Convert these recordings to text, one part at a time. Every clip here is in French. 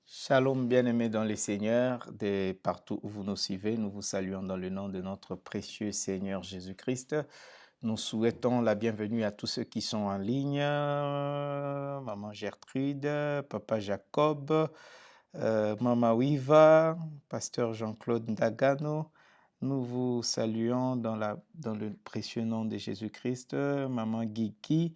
Shalom, bien-aimés dans le Seigneur, de partout où vous nous suivez, nous vous saluons dans le nom de notre précieux Seigneur Jésus-Christ. Nous souhaitons la bienvenue à tous ceux qui sont en ligne, Maman Gertrude, Papa Jacob, Maman Wiva, Pasteur Jean-Claude Ndagano. Nous vous saluons dans le précieux nom de Jésus-Christ, Maman Guiki.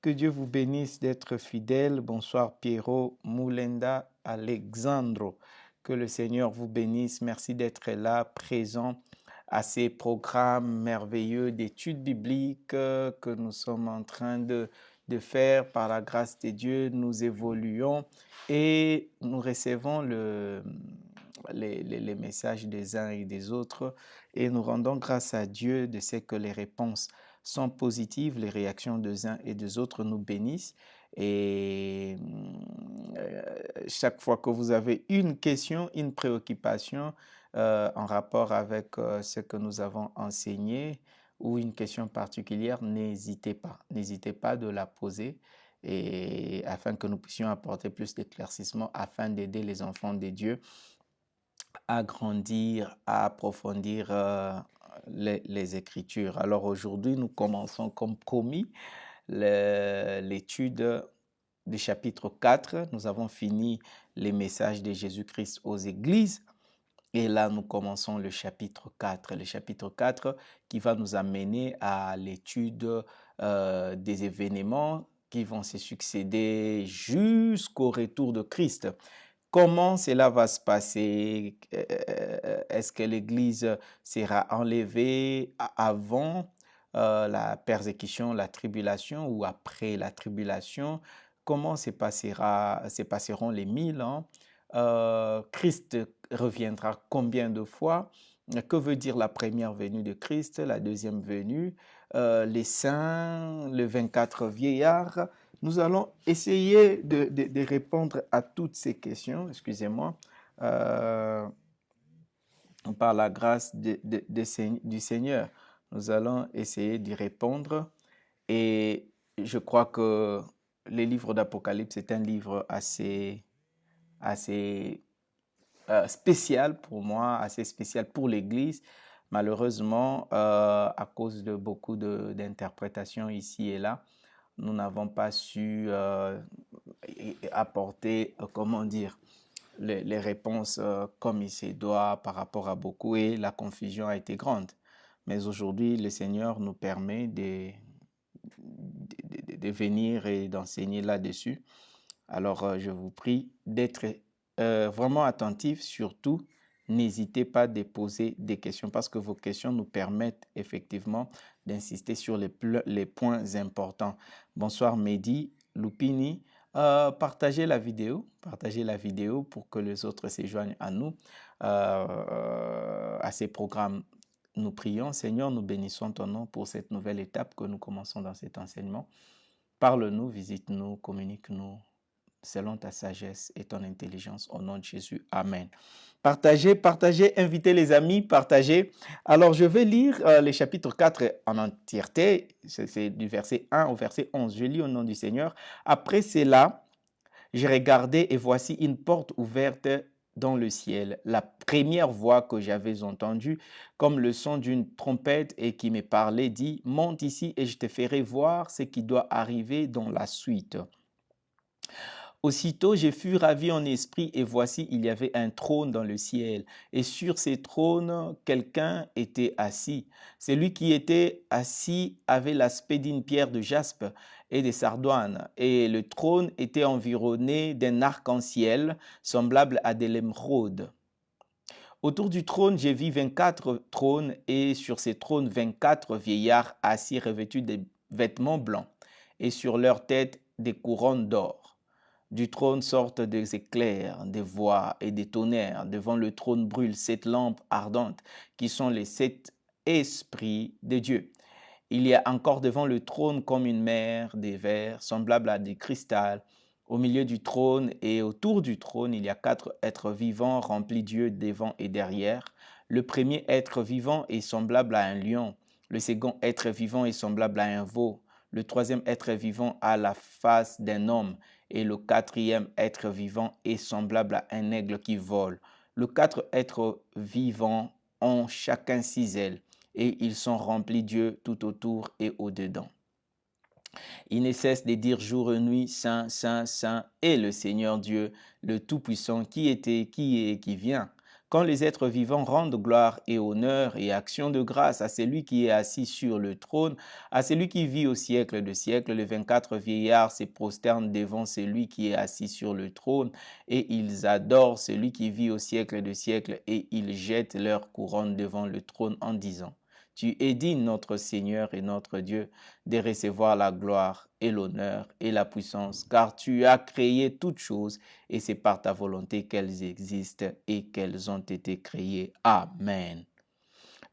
Que Dieu vous bénisse d'être fidèle. Bonsoir Pierrot, Moulenda, Alexandro. Que le Seigneur vous bénisse. Merci d'être là, présent à ces programmes merveilleux d'études bibliques que nous sommes en train de faire. Par la grâce de Dieu, nous évoluons et nous recevons les messages des uns et des autres et nous rendons grâce à Dieu de ce que les réponses sont positives, les réactions des uns et des autres nous bénissent. Et chaque fois que vous avez une question, une préoccupation en rapport avec ce que nous avons enseigné ou une question particulière, n'hésitez pas. N'hésitez pas de la poser et afin que nous puissions apporter plus d'éclaircissement afin d'aider les enfants de Dieu à grandir, à approfondir les Écritures. Alors aujourd'hui, nous commençons comme promis l'étude du chapitre 4. Nous avons fini les messages de Jésus-Christ aux églises. Et là, nous commençons le chapitre 4. Le chapitre 4 qui va nous amener à l'étude des événements qui vont se succéder jusqu'au retour de Christ. Comment cela va se passer? Est-ce que l'Église sera enlevée avant la persécution, la tribulation ou après la tribulation? Comment se passeront les 1000 ans? Christ reviendra combien de fois? Que veut dire la première venue de Christ, la deuxième venue, les saints, les 24 vieillards? Nous allons essayer de répondre à toutes ces questions, excusez-moi, par la grâce du Seigneur. Nous allons essayer d'y répondre et je crois que le livre d'Apocalypse est un livre assez spécial pour moi, assez spécial pour l'Église. Malheureusement, à cause de beaucoup d'interprétations ici et là, nous n'avons pas su apporter, comment dire, les réponses comme il se doit par rapport à beaucoup et la confusion a été grande. Mais aujourd'hui, le Seigneur nous permet de venir et d'enseigner là-dessus. Alors, je vous prie d'être vraiment attentifs. Surtout, n'hésitez pas à poser des questions parce que vos questions nous permettent effectivement d'insister sur les points importants. Bonsoir Mehdi, Lupini. Partagez la vidéo pour que les autres se joignent à nous, à ces programmes. Nous prions, Seigneur, nous bénissons ton nom pour cette nouvelle étape que nous commençons dans cet enseignement. Parle-nous, visite-nous, communique-nous selon ta sagesse et ton intelligence, au nom de Jésus. Amen. Partagez, invitez les amis, partagez. Alors, je vais lire le chapitre 4 en entièreté. C'est du verset 1 au verset 11. Je lis au nom du Seigneur. Après cela, j'ai regardé et voici une porte ouverte dans le ciel. La première voix que j'avais entendue, comme le son d'une trompette et qui me parlait, dit, « Monte ici et je te ferai voir ce qui doit arriver dans la suite. » Aussitôt, je fus ravi en esprit et voici, il y avait un trône dans le ciel. Et sur ces trônes, quelqu'un était assis. Celui qui était assis avait l'aspect d'une pierre de jaspe et de sardoine. Et le trône était environné d'un arc-en-ciel semblable à de l'émeraude. Autour du trône, j'ai vu 24 trônes et sur ces trônes, 24 vieillards assis revêtus de vêtements blancs et sur leur tête des couronnes d'or. Du trône sortent des éclairs, des voix et des tonnerres. Devant le trône brûlent 7 lampes ardentes qui sont les 7 esprits de Dieu. Il y a encore devant le trône comme une mer des verres semblable à des cristals. Au milieu du trône et autour du trône, il y a 4 êtres vivants remplis d'yeux devant et derrière. Le premier être vivant est semblable à un lion. Le second être vivant est semblable à un veau. Le troisième être vivant a la face d'un homme Et le quatrième être vivant est semblable à un aigle qui vole. Les 4 êtres vivants ont chacun 6 ailes et ils sont remplis Dieu tout autour et au-dedans. Ils ne cessent de dire jour et nuit, Saint, Saint, Saint est le Seigneur Dieu, le Tout-Puissant, qui était, qui est et qui vient. Quand les êtres vivants rendent gloire et honneur et action de grâce à celui qui est assis sur le trône, à celui qui vit au siècle de siècle, les 24 vieillards se prosternent devant celui qui est assis sur le trône et ils adorent celui qui vit au siècle de siècle et ils jettent leur couronne devant le trône en disant, tu es digne, notre Seigneur et notre Dieu, de recevoir la gloire et l'honneur et la puissance, car tu as créé toutes choses et c'est par ta volonté qu'elles existent et qu'elles ont été créées. Amen.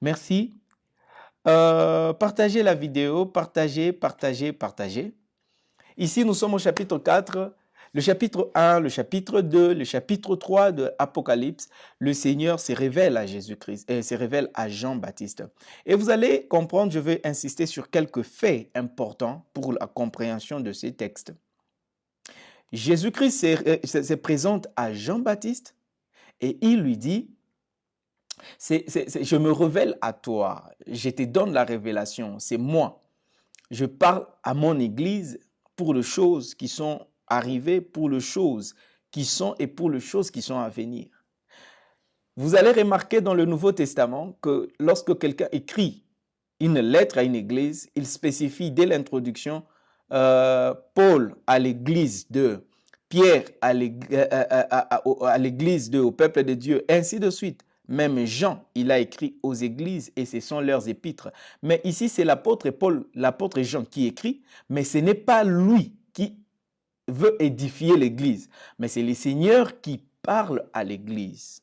Merci. Partagez la vidéo, partagez. Ici, nous sommes au chapitre 4. Le chapitre 1, le chapitre 2, le chapitre 3 de Apocalypse, le Seigneur se révèle à Jésus-Christ, se révèle à Jean-Baptiste. Et vous allez comprendre, je vais insister sur quelques faits importants pour la compréhension de ces textes. Jésus-Christ se présente à Jean-Baptiste et il lui dit, je me révèle à toi, je te donne la révélation, c'est moi. Je parle à mon Église pour les choses qui sont arrivées, pour les choses qui sont et pour les choses qui sont à venir. Vous allez remarquer dans le Nouveau Testament que lorsque quelqu'un écrit une lettre à une église, il spécifie dès l'introduction Paul à l'église de Pierre à l'église au peuple de Dieu, ainsi de suite. Même Jean, il a écrit aux églises et ce sont leurs épîtres. Mais ici, c'est l'apôtre Paul, l'apôtre Jean qui écrit, mais ce n'est pas lui qui veut édifier l'église, mais c'est le Seigneur qui parle à l'église.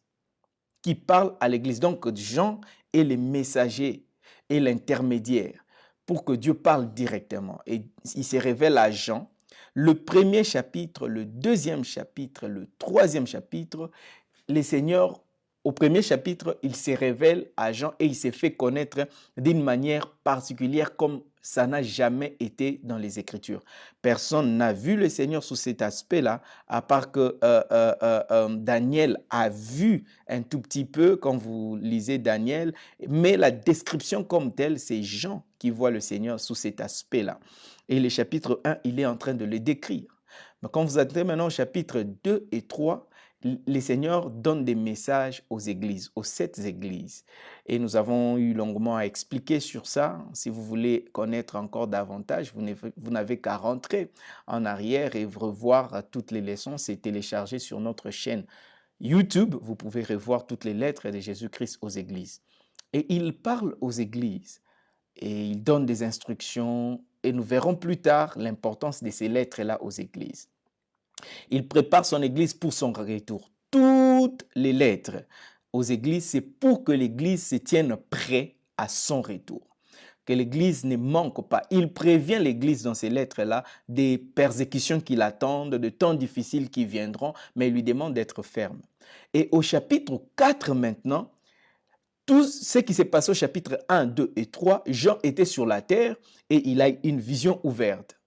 Qui parle à l'église. Donc, Jean est le messager et l'intermédiaire pour que Dieu parle directement. Et il se révèle à Jean. Le premier chapitre, le deuxième chapitre, le troisième chapitre, les seigneurs, au premier chapitre, il se révèle à Jean et il s'est fait connaître d'une manière particulière comme ça n'a jamais été dans les Écritures. Personne n'a vu le Seigneur sous cet aspect-là, à part que Daniel a vu un tout petit peu quand vous lisez Daniel, mais la description comme telle, c'est Jean qui voit le Seigneur sous cet aspect-là. Et le chapitre 1, il est en train de le décrire. Mais quand vous entrez maintenant au chapitre 2 et 3, les seigneurs donnent des messages aux églises, aux 7 églises. Et nous avons eu longuement à expliquer sur ça. Si vous voulez connaître encore davantage, vous n'avez qu'à rentrer en arrière et revoir toutes les leçons. C'est téléchargé sur notre chaîne YouTube. Vous pouvez revoir toutes les lettres de Jésus-Christ aux églises. Et il parle aux églises et il donne des instructions. Et nous verrons plus tard l'importance de ces lettres-là aux églises. Il prépare son église pour son retour. Toutes les lettres aux églises, c'est pour que l'église se tienne prête à son retour. Que l'église ne manque pas. Il prévient l'église dans ces lettres-là des persécutions qui l'attendent, de temps difficiles qui viendront, mais il lui demande d'être ferme. Et au chapitre 4 maintenant, tout ce qui s'est passé au chapitre 1, 2 et 3, Jean était sur la terre et il a une vision ouverte.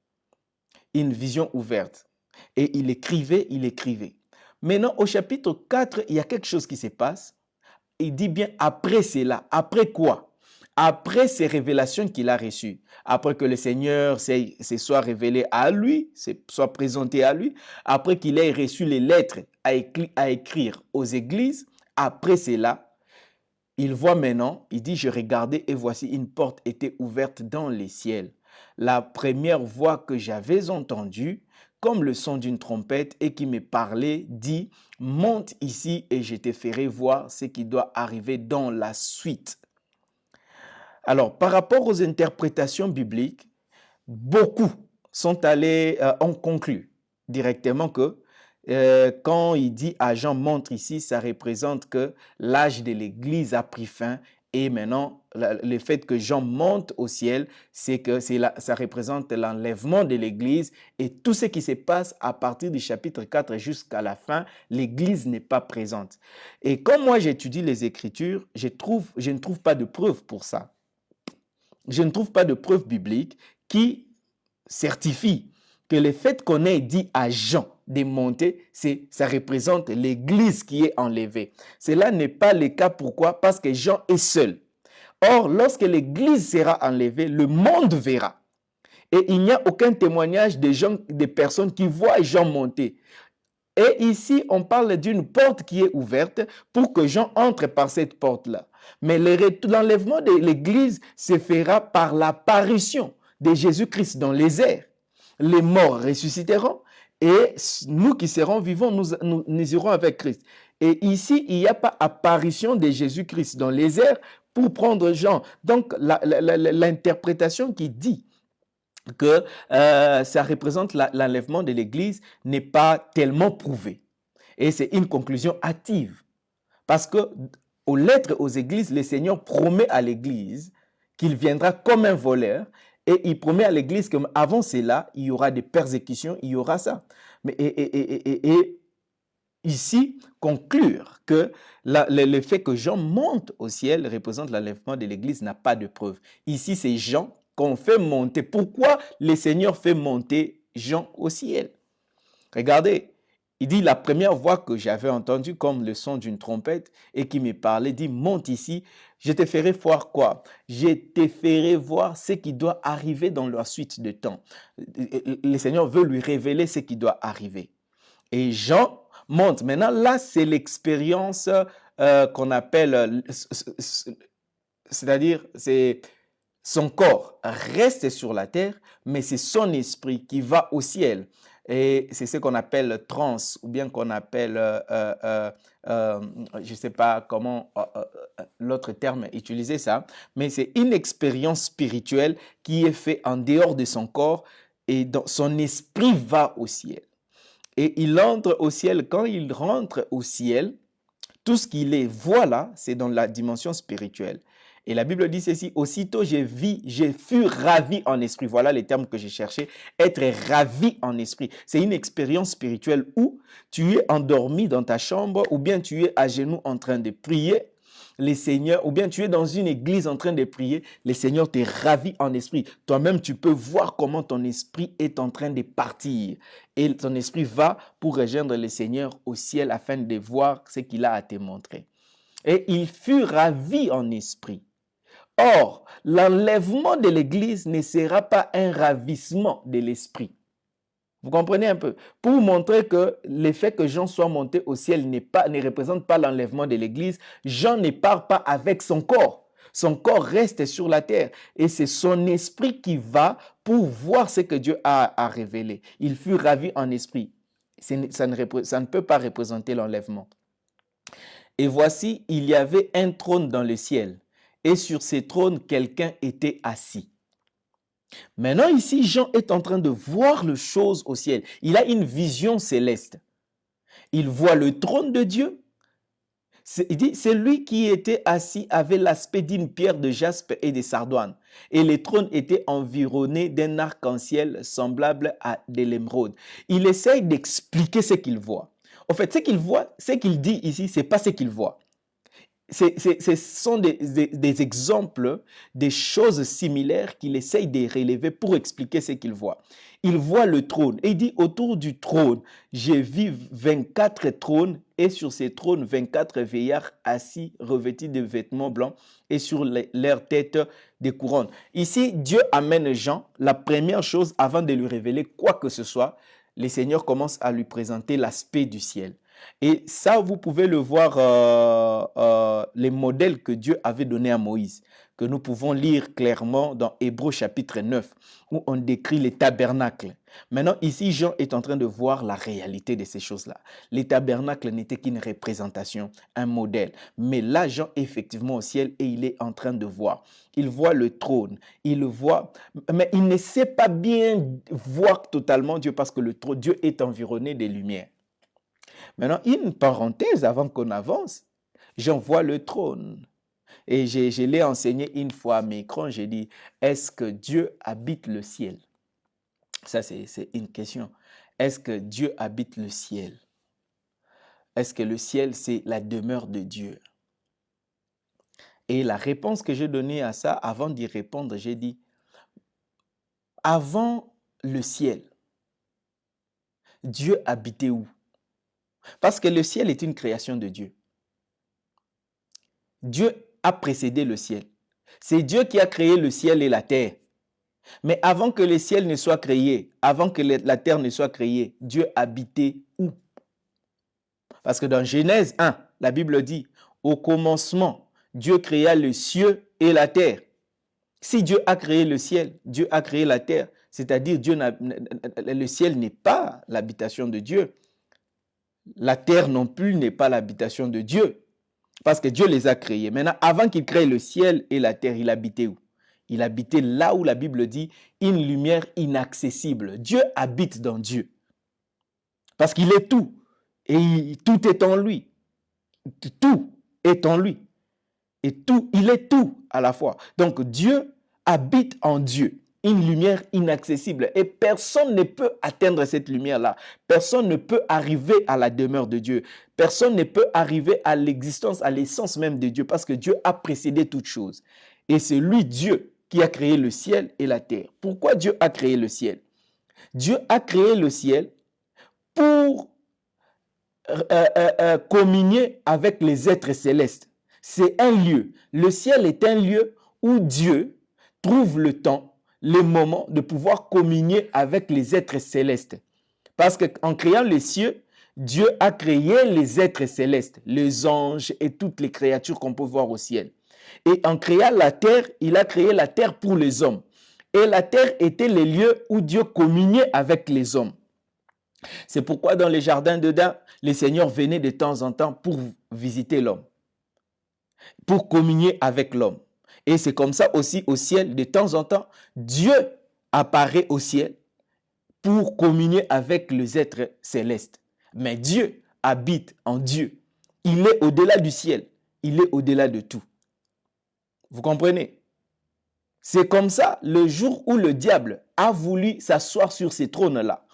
Une vision ouverte. Et il écrivait. Maintenant, au chapitre 4, il y a quelque chose qui se passe. Il dit bien après cela. Après quoi? Après ces révélations qu'il a reçues. Après que le Seigneur se soit révélé à lui, soit présenté à lui. Après qu'il ait reçu les lettres à écrire aux églises. Après cela, il voit maintenant, il dit, je regardais et voici une porte était ouverte dans les ciels. La première voix que j'avais entendue, comme le son d'une trompette et qui me parlait, dit, monte ici et je te ferai voir ce qui doit arriver dans la suite. Alors, par rapport aux interprétations bibliques, beaucoup ont conclu directement que quand il dit à Jean montre ici, ça représente que l'âge de l'Église a pris fin et maintenant le fait que Jean monte au ciel, c'est que ça représente l'enlèvement de l'Église et tout ce qui se passe à partir du chapitre 4 jusqu'à la fin, l'Église n'est pas présente. Et quand moi j'étudie les Écritures, je ne trouve pas de preuve pour ça. Je ne trouve pas de preuve biblique qui certifie que le fait qu'on ait dit à Jean de monter, ça représente l'Église qui est enlevée. Cela n'est pas le cas. Pourquoi? Parce que Jean est seul. Or, lorsque l'Église sera enlevée, le monde verra. Et il n'y a aucun témoignage des personnes qui voient Jean monter. Et ici, on parle d'une porte qui est ouverte pour que Jean entre par cette porte-là. Mais l'enlèvement de l'Église se fera par l'apparition de Jésus-Christ dans les airs. Les morts ressusciteront et nous qui serons vivants, nous irons avec Christ. Et ici, il n'y a pas apparition de Jésus-Christ dans les airs pour prendre Jean. Donc, l'interprétation qui dit que ça représente l'enlèvement de l'Église n'est pas tellement prouvée. Et c'est une conclusion hâtive. Parce que aux lettres aux églises, le Seigneur promet à l'Église qu'il viendra comme un voleur et il promet à l'Église qu'avant cela, il y aura des persécutions, il y aura ça. Mais, et ici, conclure que le fait que Jean monte au ciel représente l'enlèvement de l'Église n'a pas de preuve. Ici, c'est Jean qu'on fait monter. Pourquoi le Seigneur fait monter Jean au ciel? Regardez, il dit la première voix que j'avais entendue comme le son d'une trompette et qui me parlait, dit monte ici, je te ferai voir quoi? Je te ferai voir ce qui doit arriver dans la suite de temps. Le Seigneur veut lui révéler ce qui doit arriver. Et Jean monte. Maintenant, là, c'est l'expérience qu'on appelle, c'est-à-dire, c'est son corps reste sur la terre, mais c'est son esprit qui va au ciel. Et c'est ce qu'on appelle transe, ou bien qu'on appelle, je ne sais pas comment l'autre terme utilisé ça, mais c'est une expérience spirituelle qui est faite en dehors de son corps et son esprit va au ciel. Et il entre au ciel. Quand il rentre au ciel, tout ce qu'il est, voilà, c'est dans la dimension spirituelle. Et la Bible dit ceci, aussitôt je fus ravi en esprit. Voilà les termes que j'ai cherchés. Être ravi en esprit. C'est une expérience spirituelle où tu es endormi dans ta chambre ou bien tu es à genoux en train de prier les seigneurs, ou bien tu es dans une église en train de prier, le Seigneur te ravit en esprit. Toi-même, tu peux voir comment ton esprit est en train de partir. Et ton esprit va pour rejoindre le Seigneur au ciel afin de voir ce qu'il a à te montrer. Et il fut ravi en esprit. Or, l'enlèvement de l'église ne sera pas un ravissement de l'esprit. Vous comprenez un peu? Pour montrer que le fait que Jean soit monté au ciel ne représente pas l'enlèvement de l'Église, Jean ne part pas avec son corps. Son corps reste sur la terre et c'est son esprit qui va pour voir ce que Dieu a révélé. Il fut ravi en esprit. Ça ne peut pas représenter l'enlèvement. Et voici, il y avait un trône dans le ciel et sur ce trône, quelqu'un était assis. Maintenant, ici, Jean est en train de voir les choses au ciel. Il a une vision céleste. Il voit le trône de Dieu. Il dit, c'est lui qui était assis avait l'aspect d'une pierre de jaspe et de sardoine. Et le trône était environné d'un arc-en-ciel semblable à de l'émeraude. Il essaye d'expliquer ce qu'il voit. En fait, ce qu'il voit, ce qu'il dit ici, ce n'est pas ce qu'il voit. Ce sont des exemples, des choses similaires qu'il essaye de relever pour expliquer ce qu'il voit. Il voit le trône et il dit autour du trône, j'ai vu 24 trônes et sur ces trônes 24 vieillards assis revêtus de vêtements blancs et sur leurs têtes des couronnes. Ici, Dieu amène Jean, la première chose avant de lui révéler quoi que ce soit, le Seigneur commence à lui présenter l'aspect du ciel. Et ça, vous pouvez le voir, les modèles que Dieu avait donnés à Moïse, que nous pouvons lire clairement dans Hébreux chapitre 9, où on décrit les tabernacles. Maintenant, ici, Jean est en train de voir la réalité de ces choses-là. Les tabernacles n'étaient qu'une représentation, un modèle. Mais là, Jean est effectivement au ciel et il est en train de voir. Il voit le trône, il le voit, mais il ne sait pas bien voir totalement Dieu parce que Dieu est environné des lumières. Maintenant, une parenthèse avant qu'on avance. J'en vois le trône. Et je l'ai enseigné une fois à mes écrans. J'ai dit, est-ce que Dieu habite le ciel? Ça, c'est une question. Est-ce que Dieu habite le ciel? Est-ce que le ciel, c'est la demeure de Dieu? Et la réponse que j'ai donnée à ça, avant d'y répondre, j'ai dit, avant le ciel, Dieu habitait où? Parce que le ciel est une création de Dieu. Dieu a précédé le ciel. C'est Dieu qui a créé le ciel et la terre. Mais avant que le ciel ne soit créé, avant que la terre ne soit créée, Dieu habitait où? Parce que dans Genèse 1, la Bible dit, au commencement, Dieu créa les cieux et la terre. Si Dieu a créé le ciel, Dieu a créé la terre, c'est-à-dire le ciel n'est pas l'habitation de Dieu. La terre non plus n'est pas l'habitation de Dieu. Parce que Dieu les a créés. Maintenant, avant qu'il crée le ciel et la terre, il habitait où? Il habitait là où la Bible dit une lumière inaccessible. Dieu habite dans Dieu. Parce qu'il est tout. Et tout est en lui. Tout est en lui. Et tout, il est tout à la fois. Donc Dieu habite en Dieu. Une lumière inaccessible. Et personne ne peut atteindre cette lumière-là. Personne ne peut arriver à la demeure de Dieu. Personne ne peut arriver à l'existence, à l'essence même de Dieu. Parce que Dieu a précédé toute chose. Et c'est lui, Dieu, qui a créé le ciel et la terre. Pourquoi Dieu a créé le ciel? Dieu a créé le ciel pour communier avec les êtres célestes. C'est un lieu. Le ciel est un lieu où Dieu trouve le temps, le moment de pouvoir communier avec les êtres célestes. Parce qu'en créant les cieux, Dieu a créé les êtres célestes, les anges et toutes les créatures qu'on peut voir au ciel. Et en créant la terre, il a créé la terre pour les hommes. Et la terre était le lieu où Dieu communiait avec les hommes. C'est pourquoi dans les jardins d'Éden, les seigneurs venaient de temps en temps pour visiter l'homme, pour communier avec l'homme. Et c'est comme ça aussi au ciel, de temps en temps, Dieu apparaît au ciel pour communier avec les êtres célestes. Mais Dieu habite en Dieu. Il est au-delà du ciel. Il est au-delà de tout. Vous comprenez? C'est comme ça, le jour où le diable a voulu s'asseoir sur ces trônes-là,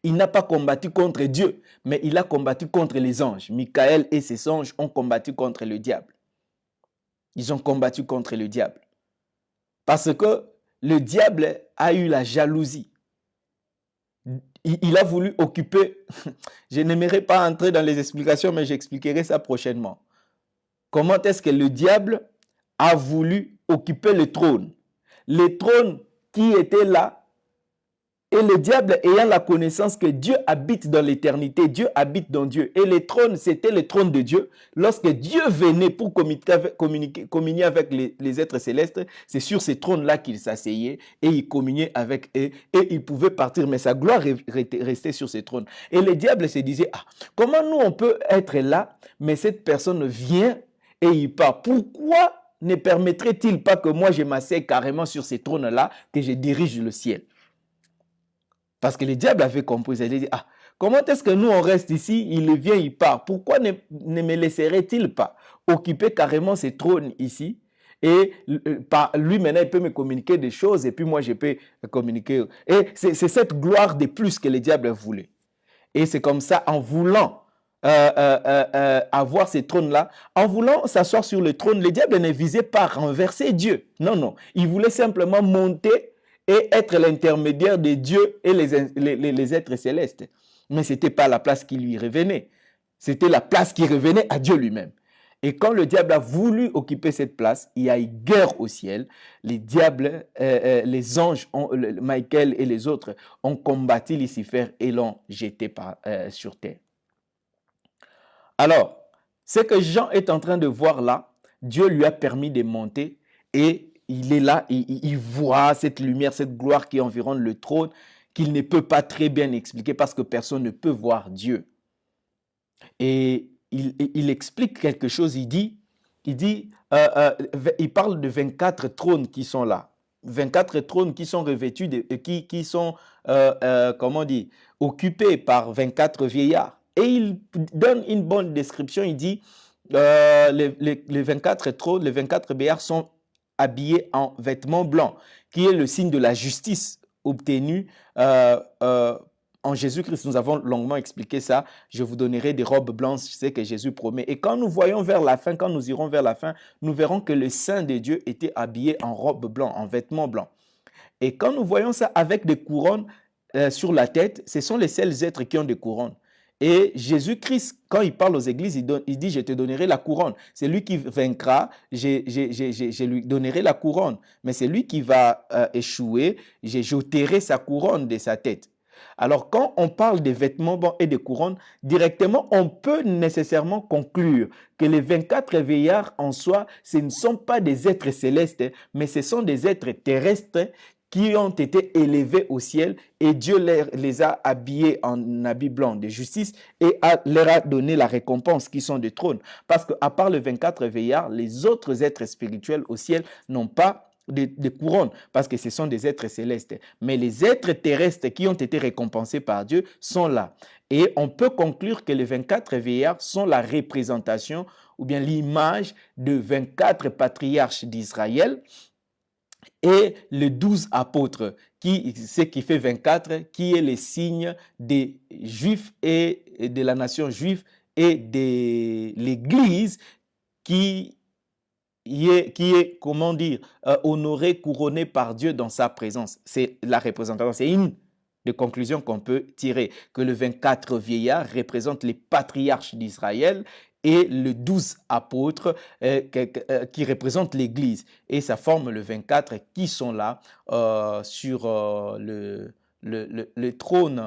il n'a pas combattu contre Dieu, mais il a combattu contre les anges. Michael et ses anges ont combattu contre le diable. Ils ont combattu contre le diable. Parce que le diable a eu la jalousie. Il a voulu occuper, je n'aimerais pas entrer dans les explications, mais j'expliquerai ça prochainement. Comment est-ce que le diable a voulu occuper le trône? Le trône qui était là, et le diable ayant la connaissance que Dieu habite dans l'éternité, Dieu habite dans Dieu. Et le trône, c'était le trône de Dieu. Lorsque Dieu venait pour communier avec les êtres célestes, c'est sur ces trônes-là qu'il s'asseyait et il communiait avec eux et il pouvait partir. Mais sa gloire restait sur ces trônes. Et le diable se disait, ah, comment nous on peut être là, mais cette personne vient et il part. Pourquoi ne permettrait-il pas que moi je m'asseye carrément sur ces trônes-là, que je dirige le ciel? Parce que le diable avait compris, il a dit, ah, comment est-ce que nous on reste ici, il vient, il part. Pourquoi ne me laisserait-il pas occuper carrément ces trônes ici et par lui maintenant il peut me communiquer des choses et puis moi je peux communiquer. Et c'est cette gloire de plus que le diable voulait. Et c'est comme ça, en voulant avoir ces trônes-là, en voulant s'asseoir sur le trône, le diable ne visait pas renverser Dieu. Non, non, il voulait simplement monter et être l'intermédiaire de Dieu et les êtres célestes. Mais ce n'était pas la place qui lui revenait. C'était la place qui revenait à Dieu lui-même. Et quand le diable a voulu occuper cette place, il y a eu guerre au ciel. Les diables, les anges, Michael et les autres, ont combattu Lucifer et l'ont jeté sur terre. Alors, ce que Jean est en train de voir là, Dieu lui a permis de monter et il est là, il voit cette lumière, cette gloire qui environne le trône, qu'il ne peut pas très bien expliquer parce que personne ne peut voir Dieu. Et il explique quelque chose, il parle de 24 trônes qui sont là. 24 trônes qui sont revêtus, qui sont, occupés par 24 vieillards. Et il donne une bonne description, il dit, les 24 trônes, les 24 vieillards sont habillés en vêtements blancs, qui est le signe de la justice obtenue en Jésus-Christ. Nous avons longuement expliqué ça. Je vous donnerai des robes blanches, c'est que Jésus promet. Et quand nous voyons vers la fin, quand nous irons vers la fin, nous verrons que le Saint de Dieu était habillé en robe blanche, en vêtements blancs. Et quand nous voyons ça avec des couronnes, sur la tête, ce sont les seuls êtres qui ont des couronnes. Et Jésus-Christ, quand il parle aux églises, il dit, je te donnerai la couronne. C'est lui qui vaincra, je lui donnerai la couronne. Mais c'est lui qui va échouer, j'ôterai sa couronne de sa tête. Alors, quand on parle des vêtements et des couronnes, directement, on peut nécessairement conclure que les 24 vieillards en soi, ce ne sont pas des êtres célestes, mais ce sont des êtres terrestres qui ont été élevés au ciel et Dieu les a habillés en habits blancs de justice et leur a donné la récompense qui sont des trônes. Parce qu'à part les 24 vieillards, les autres êtres spirituels au ciel n'ont pas de couronne parce que ce sont des êtres célestes. Mais les êtres terrestres qui ont été récompensés par Dieu sont là. Et on peut conclure que les 24 vieillards sont la représentation ou bien l'image de 24 patriarches d'Israël et les 12 apôtres, ce qui fait 24, qui est le signe des Juifs et de la nation juive et de l'Église qui est, comment dire, honoré, couronné par Dieu dans sa présence. C'est la représentation, c'est une des conclusions qu'on peut tirer, que le 24 vieillards représente les patriarches d'Israël et les 12 apôtres qui représentent l'Église. Et ça forme le 24 qui sont là sur le trône,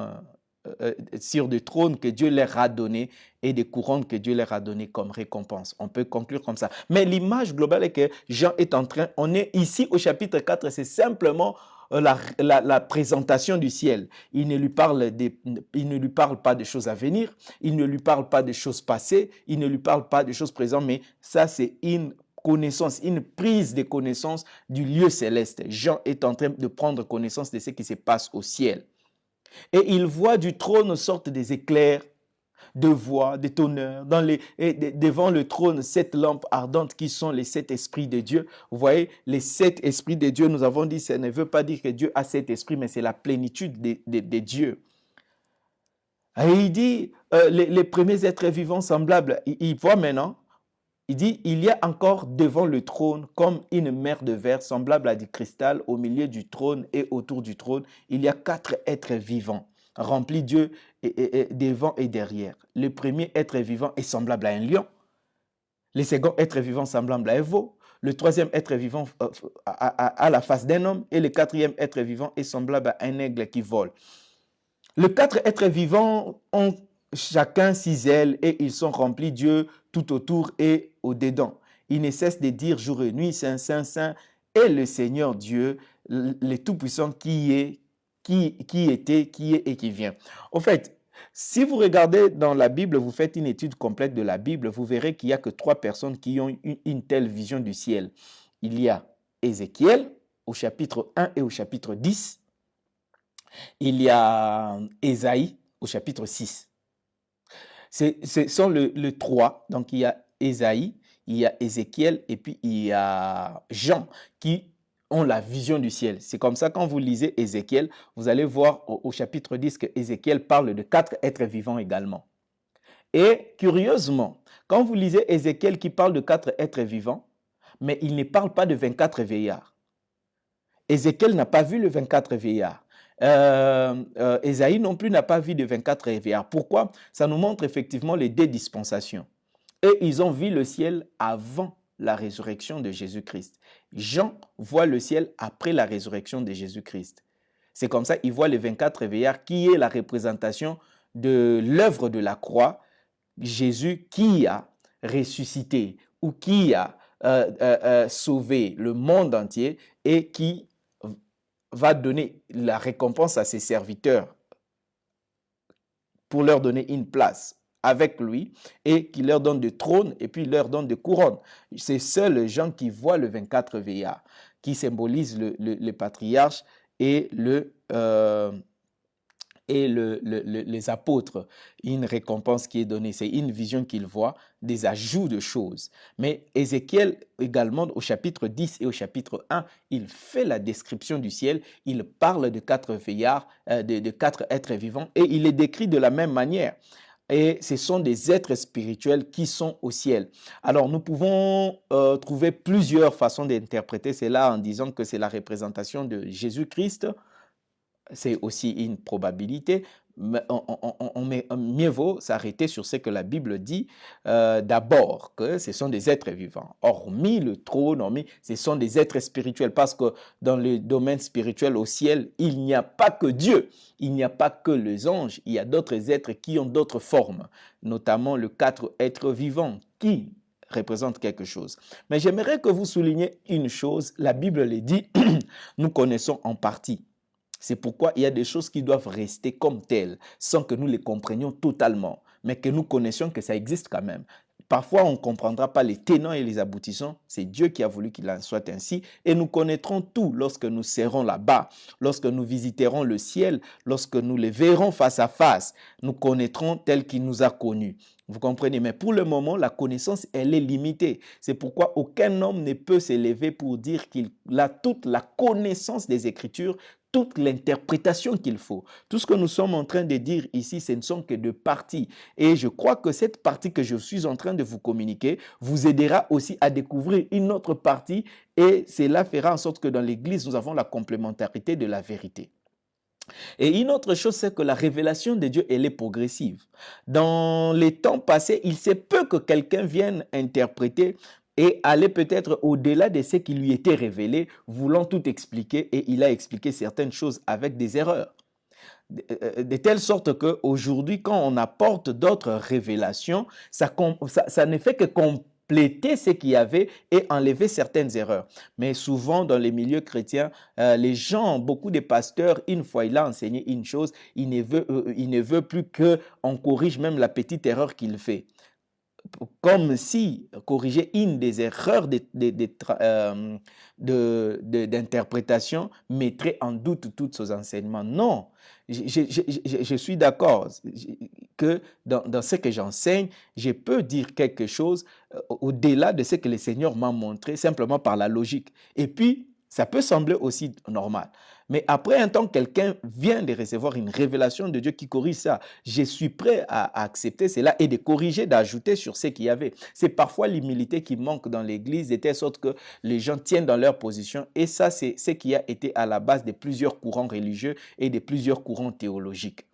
sur des trônes que Dieu leur a donnés et des couronnes que Dieu leur a données comme récompense. On peut conclure comme ça. Mais l'image globale est que Jean est en train, on est ici au chapitre 4, c'est simplement la présentation du ciel. Il ne lui parle pas de choses à venir, il ne lui parle pas de choses passées, il ne lui parle pas de choses présentes, mais ça c'est une connaissance, une prise de connaissance du lieu céleste. Jean est en train de prendre connaissance de ce qui se passe au ciel. Et il voit du trône sortent des éclairs, de voix, des tonnerres, devant le trône, 7 lampes ardentes qui sont les 7 esprits de Dieu. Vous voyez, les 7 esprits de Dieu, nous avons dit, ça ne veut pas dire que Dieu a 7 esprits, mais c'est la plénitude de Dieu. Et il dit, les premiers êtres vivants semblables, il voit maintenant, il dit, il y a encore devant le trône comme une mer de verre semblable à du cristal au milieu du trône et autour du trône. Il y a 4 êtres vivants remplis Dieu et devant et derrière. Le premier être vivant est semblable à un lion. Le second être vivant semblable à un veau. Le troisième être vivant a la face d'un homme. Et le quatrième être vivant est semblable à un aigle qui vole. Les 4 êtres vivants ont chacun 6 ailes et ils sont remplis Dieu tout autour et au-dedans. Ils ne cessent de dire jour et nuit, Saint, Saint, Saint, est le Seigneur Dieu, le Tout-Puissant qui était, qui est et qui vient. En fait, si vous regardez dans la Bible, vous faites une étude complète de la Bible, vous verrez qu'il n'y a que 3 personnes qui ont une telle vision du ciel. Il y a Ézéchiel au chapitre 1 et au chapitre 10. Il y a Ésaïe au chapitre 6. Ce sont le 3. Donc, il y a Ésaïe, il y a Ézéchiel et puis il y a Jean qui ont la vision du ciel. C'est comme ça, quand vous lisez Ézéchiel, vous allez voir au chapitre 10 que Ézéchiel parle de 4 êtres vivants également. Et curieusement, quand vous lisez Ézéchiel qui parle de 4 êtres vivants, mais il ne parle pas de 24 vieillards. Ézéchiel n'a pas vu le 24 vieillards. Ésaïe non plus n'a pas vu de 24 vieillards. Pourquoi? Ça nous montre effectivement les 2 dispensations. Et ils ont vu le ciel avant la résurrection de Jésus-Christ. Jean voit le ciel après la résurrection de Jésus-Christ. C'est comme ça qu'il voit les 24 vieillards qui est la représentation de l'œuvre de la croix, Jésus qui a ressuscité ou qui a sauvé le monde entier et qui va donner la récompense à ses serviteurs pour leur donner une place avec lui et qui leur donne des trônes et puis leur donne des couronnes. C'est seuls les gens qui voient le 24 vieillards, qui symbolisent le patriarche et les apôtres, une récompense qui est donnée, c'est une vision qu'ils voient, des ajouts de choses. Mais Ézéchiel également au chapitre 10 et au chapitre 1, il fait la description du ciel, il parle de 4 vieillards, de 4 êtres vivants et il les décrit de la même manière. Et ce sont des êtres spirituels qui sont au ciel. Alors nous pouvons trouver plusieurs façons d'interpréter cela en disant que c'est la représentation de Jésus-Christ c'est aussi une probabilité. Mais mieux vaut s'arrêter sur ce que la Bible dit d'abord, que ce sont des êtres vivants. Hormis le trône, ce sont des êtres spirituels, parce que dans le domaine spirituel au ciel, il n'y a pas que Dieu, il n'y a pas que les anges, il y a d'autres êtres qui ont d'autres formes, notamment les 4 êtres vivants qui représentent quelque chose. Mais j'aimerais que vous souligniez une chose, la Bible le dit, nous connaissons en partie. C'est pourquoi il y a des choses qui doivent rester comme telles, sans que nous les comprenions totalement, mais que nous connaissions que ça existe quand même. Parfois, on ne comprendra pas les tenants et les aboutissants. C'est Dieu qui a voulu qu'il en soit ainsi. Et nous connaîtrons tout lorsque nous serons là-bas, lorsque nous visiterons le ciel, lorsque nous les verrons face à face. Nous connaîtrons tel qu'il nous a connus. Vous comprenez? Mais pour le moment, la connaissance, elle est limitée. C'est pourquoi aucun homme ne peut s'élever pour dire qu'il a toute la connaissance des Écritures, toute l'interprétation qu'il faut. Tout ce que nous sommes en train de dire ici, ce ne sont que de parties. Et je crois que cette partie que je suis en train de vous communiquer vous aidera aussi à découvrir une autre partie, et cela fera en sorte que dans l'Église, nous avons la complémentarité de la vérité. Et une autre chose, c'est que la révélation de Dieu, elle est progressive. Dans les temps passés, il se peut que quelqu'un vienne interpréter et aller peut-être au-delà de ce qui lui était révélé, voulant tout expliquer, et il a expliqué certaines choses avec des erreurs. De telle sorte qu'aujourd'hui, quand on apporte d'autres révélations, ça ne fait que compléter ce qu'il y avait et enlever certaines erreurs. Mais souvent, dans les milieux chrétiens, les gens, beaucoup de pasteurs, une fois il a enseigné une chose, il ne veut plus qu'on corrige même la petite erreur qu'il fait, comme si corriger une des erreurs d'interprétation mettrait en doute tous ses enseignements. Non, je suis d'accord que dans ce que j'enseigne, je peux dire quelque chose au-delà de ce que le Seigneur m'a montré, simplement par la logique. Et puis, ça peut sembler aussi normal. Mais après un temps, quelqu'un vient de recevoir une révélation de Dieu qui corrige ça. Je suis prêt à accepter cela et de corriger, d'ajouter sur ce qu'il y avait. C'est parfois l'humilité qui manque dans l'Église, de telle sorte que les gens tiennent dans leur position. Et ça, c'est ce qui a été à la base de plusieurs courants religieux et de plusieurs courants théologiques.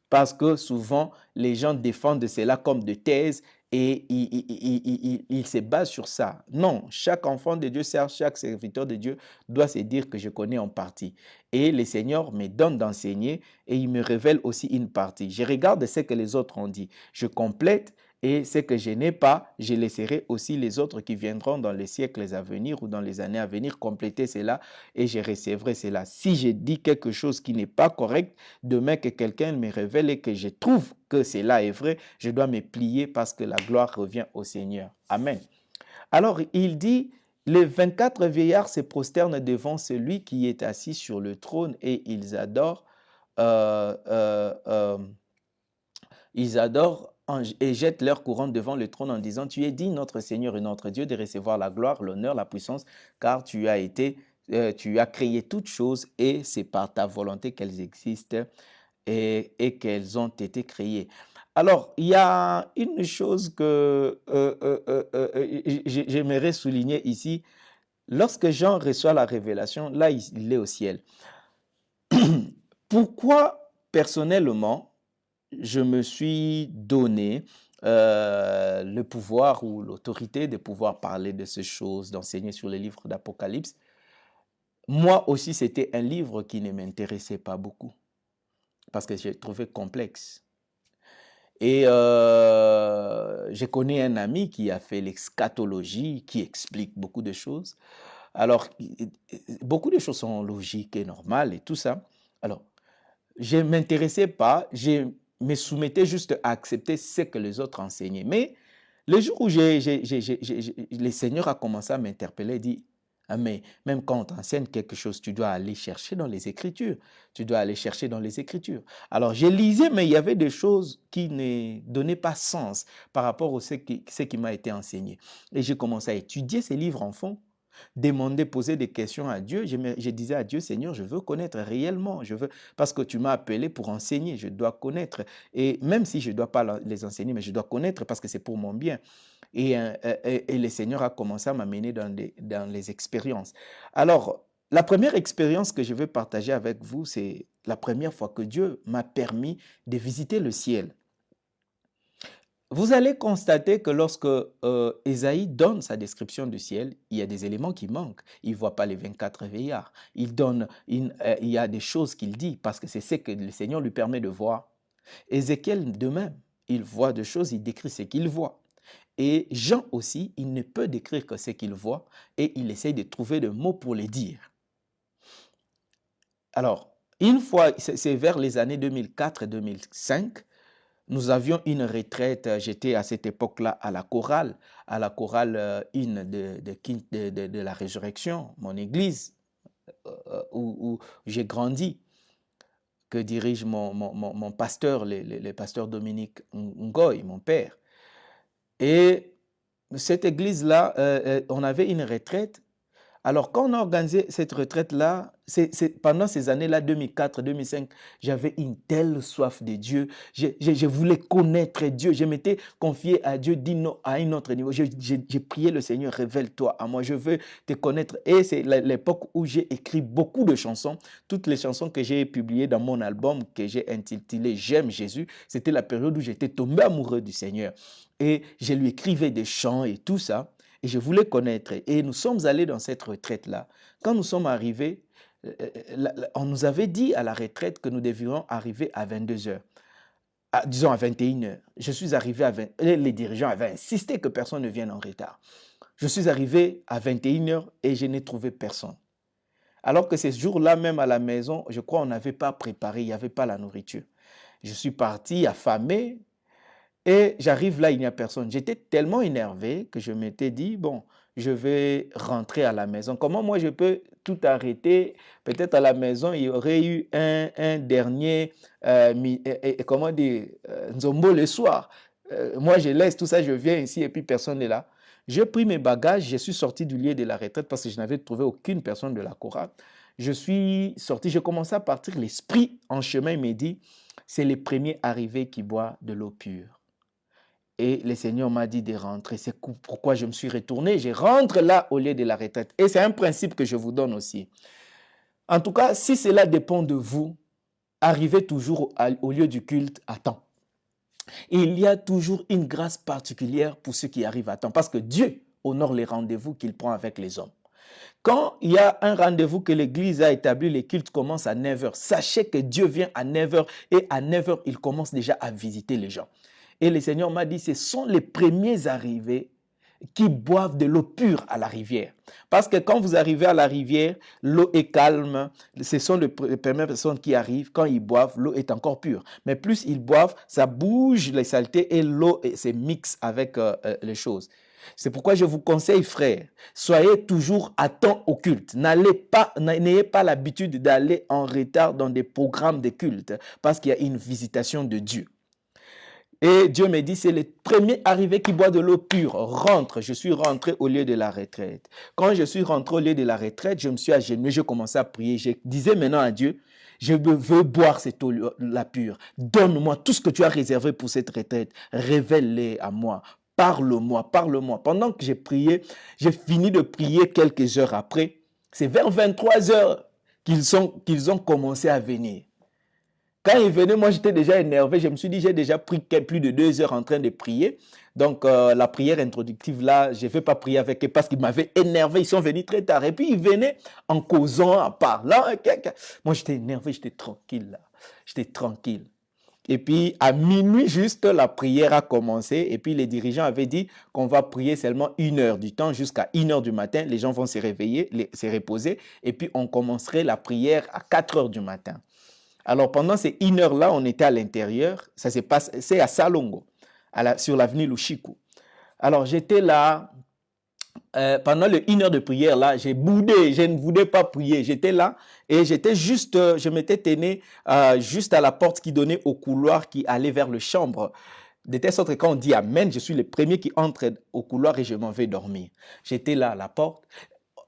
Parce que souvent, les gens défendent cela comme de thèses et ils se basent sur ça. Non, chaque enfant de Dieu, chaque serviteur de Dieu doit se dire que je connais en partie. Et le Seigneur me donne d'enseigner et il me révèle aussi une partie. Je regarde ce que les autres ont dit. Je complète, et ce que je n'ai pas, je laisserai aussi les autres qui viendront dans les siècles à venir ou dans les années à venir compléter cela, et je recevrai cela. Si je dis quelque chose qui n'est pas correct, demain que quelqu'un me révèle et que je trouve que cela est vrai, je dois me plier parce que la gloire revient au Seigneur. Amen. Alors, il dit, les 24 vieillards se prosternent devant celui qui est assis sur le trône et euh, euh, euh, ils adorent et jettent leur couronne devant le trône en disant, tu es digne, notre Seigneur et notre Dieu, de recevoir la gloire, l'honneur, la puissance, car tu as créé toutes choses et c'est par ta volonté qu'elles existent et qu'elles ont été créées. Alors, il y a une chose que j'aimerais souligner ici. Lorsque Jean reçoit la révélation, là, il est au ciel. Pourquoi, personnellement, je me suis donné le pouvoir ou l'autorité de pouvoir parler de ces choses, d'enseigner sur les livres d'Apocalypse? Moi aussi, c'était un livre qui ne m'intéressait pas beaucoup parce que j'ai trouvé complexe. Et je connais un ami qui a fait l'exchatologie, qui explique beaucoup de choses. Alors, beaucoup de choses sont logiques et normales et tout ça. Alors, je ne m'intéressais pas, je me soumettais juste à accepter ce que les autres enseignaient. Mais le jour où le Seigneur a commencé à m'interpeller, il dit, ah, mais même quand on t'enseigne quelque chose, tu dois aller chercher dans les Écritures. Tu dois aller chercher dans les Écritures. Alors, je lisais, mais il y avait des choses qui ne donnaient pas sens par rapport à ce qui m'a été enseigné. Et j'ai commencé à étudier ces livres en fond, demander, poser des questions à Dieu. Je disais à Dieu, Seigneur, je veux connaître réellement. Parce que tu m'as appelé pour enseigner, je dois connaître. Et même si je ne dois pas les enseigner, mais je dois connaître parce que c'est pour mon bien. Et le Seigneur a commencé à m'amener dans les expériences. Alors, La première expérience que je vais partager avec vous, c'est la première fois que Dieu m'a permis de visiter le ciel. Vous allez constater que lorsque Ésaïe donne sa description du ciel, il y a des éléments qui manquent. Il ne voit pas les 24 veillards. Il y a des choses qu'il dit parce que c'est ce que le Seigneur lui permet de voir. Ézéchiel de même, il voit des choses, il décrit ce qu'il voit. Et Jean aussi, il ne peut décrire que ce qu'il voit et il essaye de trouver des mots pour les dire. Alors, une fois, c'est vers les années 2004 et 2005, nous avions une retraite, j'étais à cette époque-là à la chorale une de la résurrection, mon église où j'ai grandi, que dirige mon pasteur, le pasteur Dominique Ngoy, mon père. Et cette église-là, on avait une retraite. Alors, quand on a organisé cette retraite-là, pendant ces années-là, 2004, 2005, j'avais une telle soif de Dieu. Je voulais connaître Dieu. Je m'étais confié à Dieu à un autre niveau. J'ai prié le Seigneur, révèle-toi à moi. Je veux te connaître. Et c'est l'époque où j'ai écrit beaucoup de chansons. Toutes les chansons que j'ai publiées dans mon album que j'ai intitulé J'aime Jésus, c'était la période où j'étais tombé amoureux du Seigneur. Et je lui écrivais des chants et tout ça. Et je voulais connaître. Et nous sommes allés dans cette retraite-là. Quand nous sommes arrivés, on nous avait dit à la retraite que nous devions arriver à 22 heures. Disons à 21 heures. Je suis arrivé à 20 les dirigeants avaient insisté que personne ne vienne en retard. Je suis arrivé à 21 heures et je n'ai trouvé personne. Alors que ces jours-là, même à la maison, je crois qu'on n'avait pas préparé, il n'y avait pas la nourriture. Je suis parti affamé. Et j'arrive là, il n'y a personne. J'étais tellement énervé que je m'étais dit, bon, je vais rentrer à la maison. Comment moi je peux tout arrêter? Peut-être à la maison, il y aurait eu un dernier, comment dire, Nzombo le soir. Moi, je laisse tout ça, je viens ici et puis personne n'est là. J'ai pris mes bagages, je suis sorti du lieu de la retraite parce que je n'avais trouvé aucune personne de la chorale. Je suis sorti, j'ai commencé à partir. L'esprit en chemin me dit, c'est les premiers arrivés qui boivent de l'eau pure. Et le Seigneur m'a dit de rentrer. C'est pourquoi je me suis retourné. Je rentre là au lieu de la retraite. Et c'est un principe que je vous donne aussi. En tout cas, si cela dépend de vous, arrivez toujours au lieu du culte à temps. Il y a toujours une grâce particulière pour ceux qui arrivent à temps. Parce que Dieu honore les rendez-vous qu'il prend avec les hommes. Quand il y a un rendez-vous que l'Église a établi, les cultes commencent à 9 heures. Sachez que Dieu vient à 9 heures et à 9 heures, il commence déjà à visiter les gens. Et le Seigneur m'a dit, ce sont les premiers arrivés qui boivent de l'eau pure à la rivière. Parce que quand vous arrivez à la rivière, l'eau est calme. Ce sont les premières personnes qui arrivent. Quand ils boivent, l'eau est encore pure. Mais plus ils boivent, ça bouge les saletés et l'eau se mixe avec les choses. C'est pourquoi je vous conseille, frères, soyez toujours à temps au culte. N'ayez pas l'habitude d'aller en retard dans des programmes de culte parce qu'il y a une visitation de Dieu. Et Dieu me dit, c'est le premier arrivé qui boit de l'eau pure. Rentre. Je suis rentré au lieu de la retraite. Quand je suis rentré au lieu de la retraite, je me suis agenouillé, je commençais à prier. Je disais maintenant à Dieu, je veux boire cette eau-là pure. Donne-moi tout ce que tu as réservé pour cette retraite. Révèle-les à moi. Parle-moi, parle-moi. Pendant que j'ai prié, j'ai fini de prier quelques heures après. C'est vers 23 heures qu'ils ont commencé à venir. Quand ils venaient, moi j'étais déjà énervé. Je me suis dit, j'ai déjà pris plus de 2 heures en train de prier. Donc la prière introductive là, je ne vais pas prier avec eux parce qu'ils m'avaient énervé. Ils sont venus très tard. Et puis ils venaient en causant, en parlant. Moi j'étais énervé, j'étais tranquille là. J'étais tranquille. Et puis à minuit juste, la prière a commencé. Et puis les dirigeants avaient dit qu'on va prier seulement 1 heure du temps jusqu'à 1 heure du matin. Les gens vont se réveiller, se reposer. Et puis on commencerait la prière à 4 heures du matin. Alors, pendant ces 1 heure-là, on était à l'intérieur. Ça se passe, c'est à Salongo, sur l'avenue Lushiku. Alors, j'étais là. Pendant les 1 heure de prière, là, j'ai boudé. Je ne voulais pas prier. J'étais là et j'étais juste, je m'étais tenu juste à la porte qui donnait au couloir qui allait vers le chambre. De telle sorte que quand on dit Amen, je suis le premier qui entre au couloir et je m'en vais dormir. J'étais là à la porte.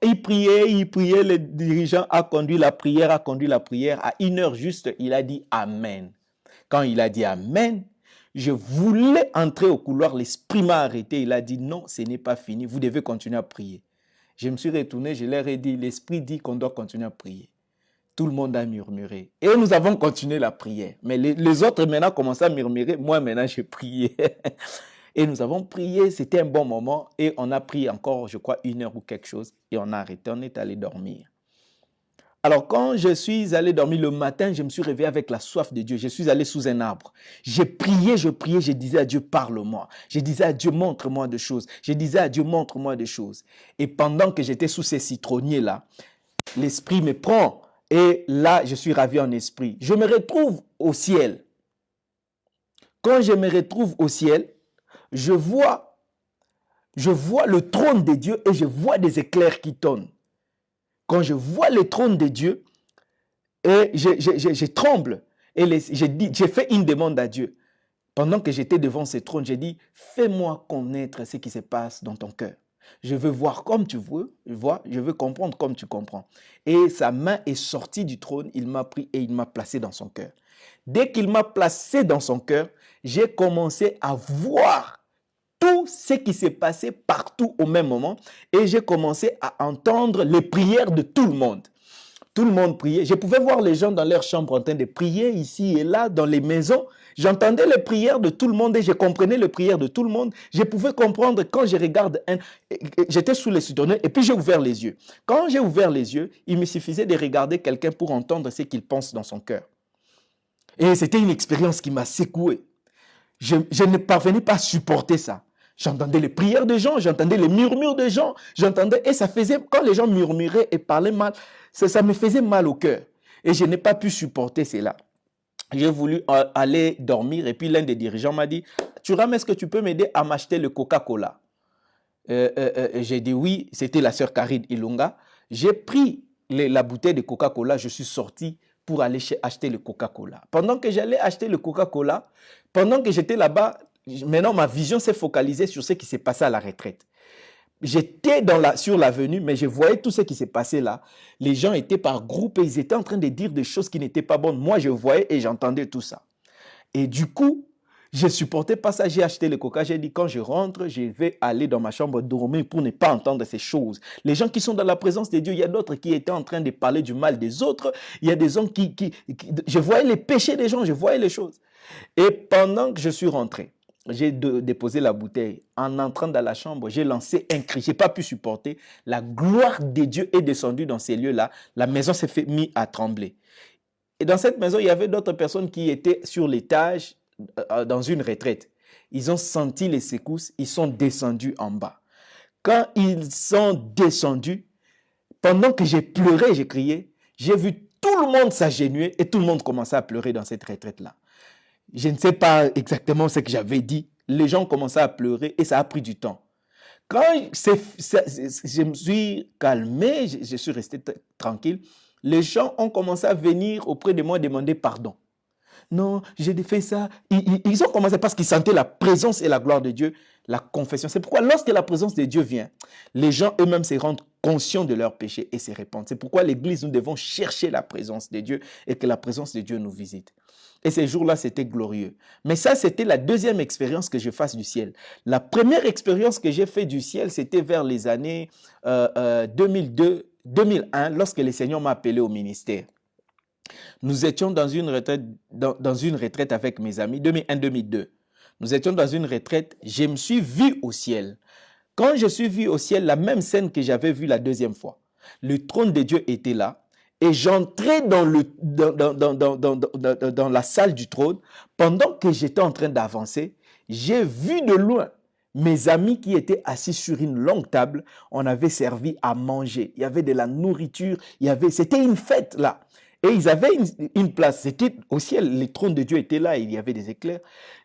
Il priait, le dirigeant a conduit la prière. À 1 heure juste, il a dit Amen. Quand il a dit Amen, je voulais entrer au couloir, l'esprit m'a arrêté. Il a dit non, ce n'est pas fini, vous devez continuer à prier. Je me suis retourné, je leur ai dit, l'Esprit dit qu'on doit continuer à prier. Tout le monde a murmuré. Et nous avons continué la prière. Mais les autres maintenant commençaient à murmurer. Moi maintenant, je priais. Et nous avons prié, c'était un bon moment. Et on a prié encore, je crois, 1 heure ou quelque chose. Et on a arrêté, on est allé dormir. Alors, quand je suis allé dormir le matin, je me suis réveillé avec la soif de Dieu. Je suis allé sous un arbre. J'ai prié, je disais à Dieu, parle-moi. Je disais à Dieu, montre-moi des choses. Je disais à Dieu, montre-moi des choses. Et pendant que j'étais sous ces citronniers-là, l'Esprit me prend. Et là, je suis ravi en esprit. Je me retrouve au ciel. Quand je me retrouve au ciel, je vois le trône de Dieu et je vois des éclairs qui tournent. Quand je vois le trône de Dieu, et je tremble. Et j'ai fait une demande à Dieu. Pendant que j'étais devant ce trône, j'ai dit, fais-moi connaître ce qui se passe dans ton cœur. Je veux voir comme tu veux, je veux comprendre comme tu comprends. Et sa main est sortie du trône, il m'a pris et il m'a placé dans son cœur. Dès qu'il m'a placé dans son cœur, j'ai commencé à voir tout ce qui s'est passé partout au même moment et j'ai commencé à entendre les prières de tout le monde. Tout le monde priait. Je pouvais voir les gens dans leur chambre en train de prier ici et là, dans les maisons. J'entendais les prières de tout le monde et je comprenais les prières de tout le monde. Je pouvais comprendre quand je regarde j'étais sous les citronniers et puis j'ai ouvert les yeux. Quand j'ai ouvert les yeux, il me suffisait de regarder quelqu'un pour entendre ce qu'il pense dans son cœur. Et c'était une expérience qui m'a secoué. Je ne parvenais pas à supporter ça. J'entendais les prières des gens, j'entendais les murmures des gens, et ça faisait, quand les gens murmuraient et parlaient mal, ça me faisait mal au cœur. Et je n'ai pas pu supporter cela. J'ai voulu aller dormir et puis l'un des dirigeants m'a dit, Thuram, est-ce que tu peux m'aider à m'acheter le Coca-Cola? J'ai dit oui, c'était la sœur Karine Ilunga. J'ai pris la bouteille de Coca-Cola, je suis sorti pour aller acheter le Coca-Cola. Pendant que j'allais acheter le Coca-Cola, pendant que j'étais là-bas, maintenant ma vision s'est focalisée sur ce qui s'est passé à la retraite. J'étais sur l'avenue, mais je voyais tout ce qui s'est passé là. Les gens étaient par groupe et ils étaient en train de dire des choses qui n'étaient pas bonnes. Moi, je voyais et j'entendais tout ça. Et du coup, je ne supportais pas ça. J'ai acheté le coca. J'ai dit, quand je rentre, je vais aller dans ma chambre dormir pour ne pas entendre ces choses. Les gens qui sont dans la présence de Dieu, il y a d'autres qui étaient en train de parler du mal des autres. Il y a des hommes je voyais les péchés des gens, je voyais les choses. Et pendant que je suis rentré, j'ai déposé la bouteille. En entrant dans la chambre, j'ai lancé un cri. Je n'ai pas pu supporter. La gloire de Dieu est descendue dans ces lieux-là. La maison s'est mise à trembler. Et dans cette maison, il y avait d'autres personnes qui étaient sur l'étage dans une retraite. Ils ont senti les secousses. Ils sont descendus en bas. Quand ils sont descendus, pendant que j'ai pleuré, j'ai crié, j'ai vu tout le monde s'agenouiller et tout le monde commençait à pleurer dans cette retraite-là. Je ne sais pas exactement ce que j'avais dit. Les gens commençaient à pleurer et ça a pris du temps. Quand je me suis calmé, je suis resté tranquille, les gens ont commencé à venir auprès de moi demander pardon. Non, j'ai fait ça. Ils ont commencé parce qu'ils sentaient la présence et la gloire de Dieu, la confession. C'est pourquoi lorsque la présence de Dieu vient, les gens eux-mêmes se rendent conscients de leurs péchés et se répandent. C'est pourquoi l'Église, nous devons chercher la présence de Dieu et que la présence de Dieu nous visite. Et ces jours-là, c'était glorieux. Mais ça, c'était la deuxième expérience que je fasse du ciel. La première expérience que j'ai faite du ciel, c'était vers les années 2002, 2001, lorsque le Seigneur m'a appelé au ministère. Nous étions dans une retraite avec mes amis, 2001-2002. Nous étions dans une retraite, je me suis vu au ciel. Quand je suis vu au ciel, la même scène que j'avais vue la deuxième fois. Le trône de Dieu était là. Et j'entrais dans la salle du trône. Pendant que j'étais en train d'avancer, j'ai vu de loin mes amis qui étaient assis sur une longue table. On avait servi à manger. Il y avait de la nourriture. C'était une fête là. Et ils avaient une place. C'était au ciel. Le trône de Dieu était là. Il y avait des éclairs.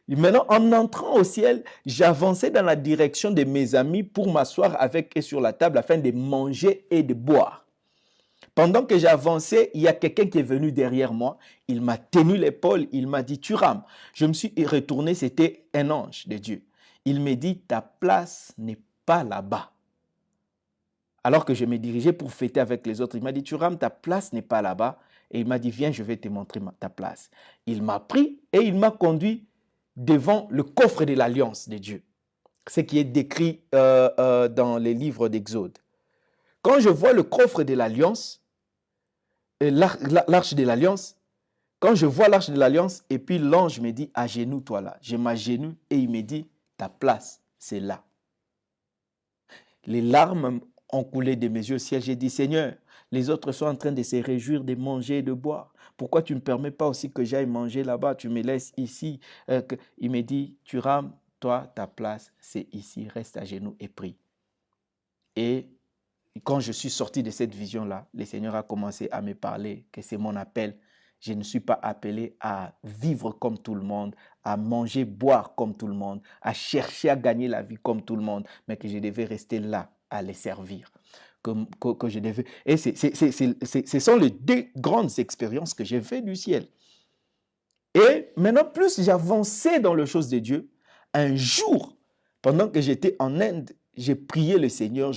Et maintenant, en entrant au ciel, j'avançais dans la direction de mes amis pour m'asseoir avec eux sur la table afin de manger et de boire. Pendant que j'avançais, il y a quelqu'un qui est venu derrière moi. Il m'a tenu l'épaule. Il m'a dit, Thuram. Je me suis retourné. C'était un ange de Dieu. Il me dit, ta place n'est pas là-bas. Alors que je me dirigeais pour fêter avec les autres, il m'a dit, Thuram, ta place n'est pas là-bas. Et il m'a dit, viens, je vais te montrer ta place. Il m'a pris et il m'a conduit devant le coffre de l'alliance de Dieu. Ce qui est décrit dans les livres d'Exode. Quand je vois le coffre de l'Alliance, l'arche de l'Alliance, quand je vois l'arche de l'Alliance, et puis l'ange me dit, agenouille-toi là. Je m'agenouille et il me dit, ta place, c'est là. Les larmes ont coulé de mes yeux au ciel. J'ai dit, Seigneur, les autres sont en train de se réjouir, de manger et de boire. Pourquoi tu ne me permets pas aussi que j'aille manger là-bas? Tu me laisses ici. Il me dit, tu rames, toi, ta place, c'est ici. Reste à genoux et prie. Et quand je suis sorti de cette vision-là, le Seigneur a commencé à me parler que c'est mon appel. Je ne suis pas appelé à vivre comme tout le monde, à manger, boire comme tout le monde, à chercher à gagner la vie comme tout le monde, mais que je devais rester là, à les servir. Que je devais... Et ce sont les deux grandes expériences que j'ai faites du ciel. Et maintenant, plus j'avançais dans les choses de Dieu, un jour, pendant que j'étais en Inde, j'ai prié le Seigneur,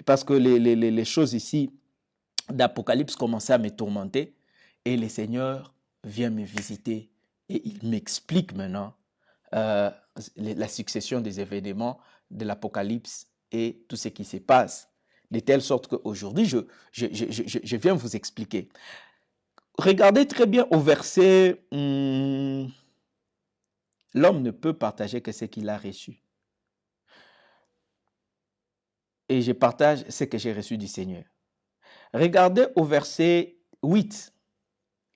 parce que les choses ici d'Apocalypse commençaient à me tourmenter, et le Seigneur vient me visiter, et il m'explique maintenant la succession des événements de l'Apocalypse et tout ce qui se passe, de telle sorte qu'aujourd'hui, je viens vous expliquer. Regardez très bien au verset, l'homme ne peut partager que ce qu'il a reçu. Et je partage ce que j'ai reçu du Seigneur. Regardez au verset 8.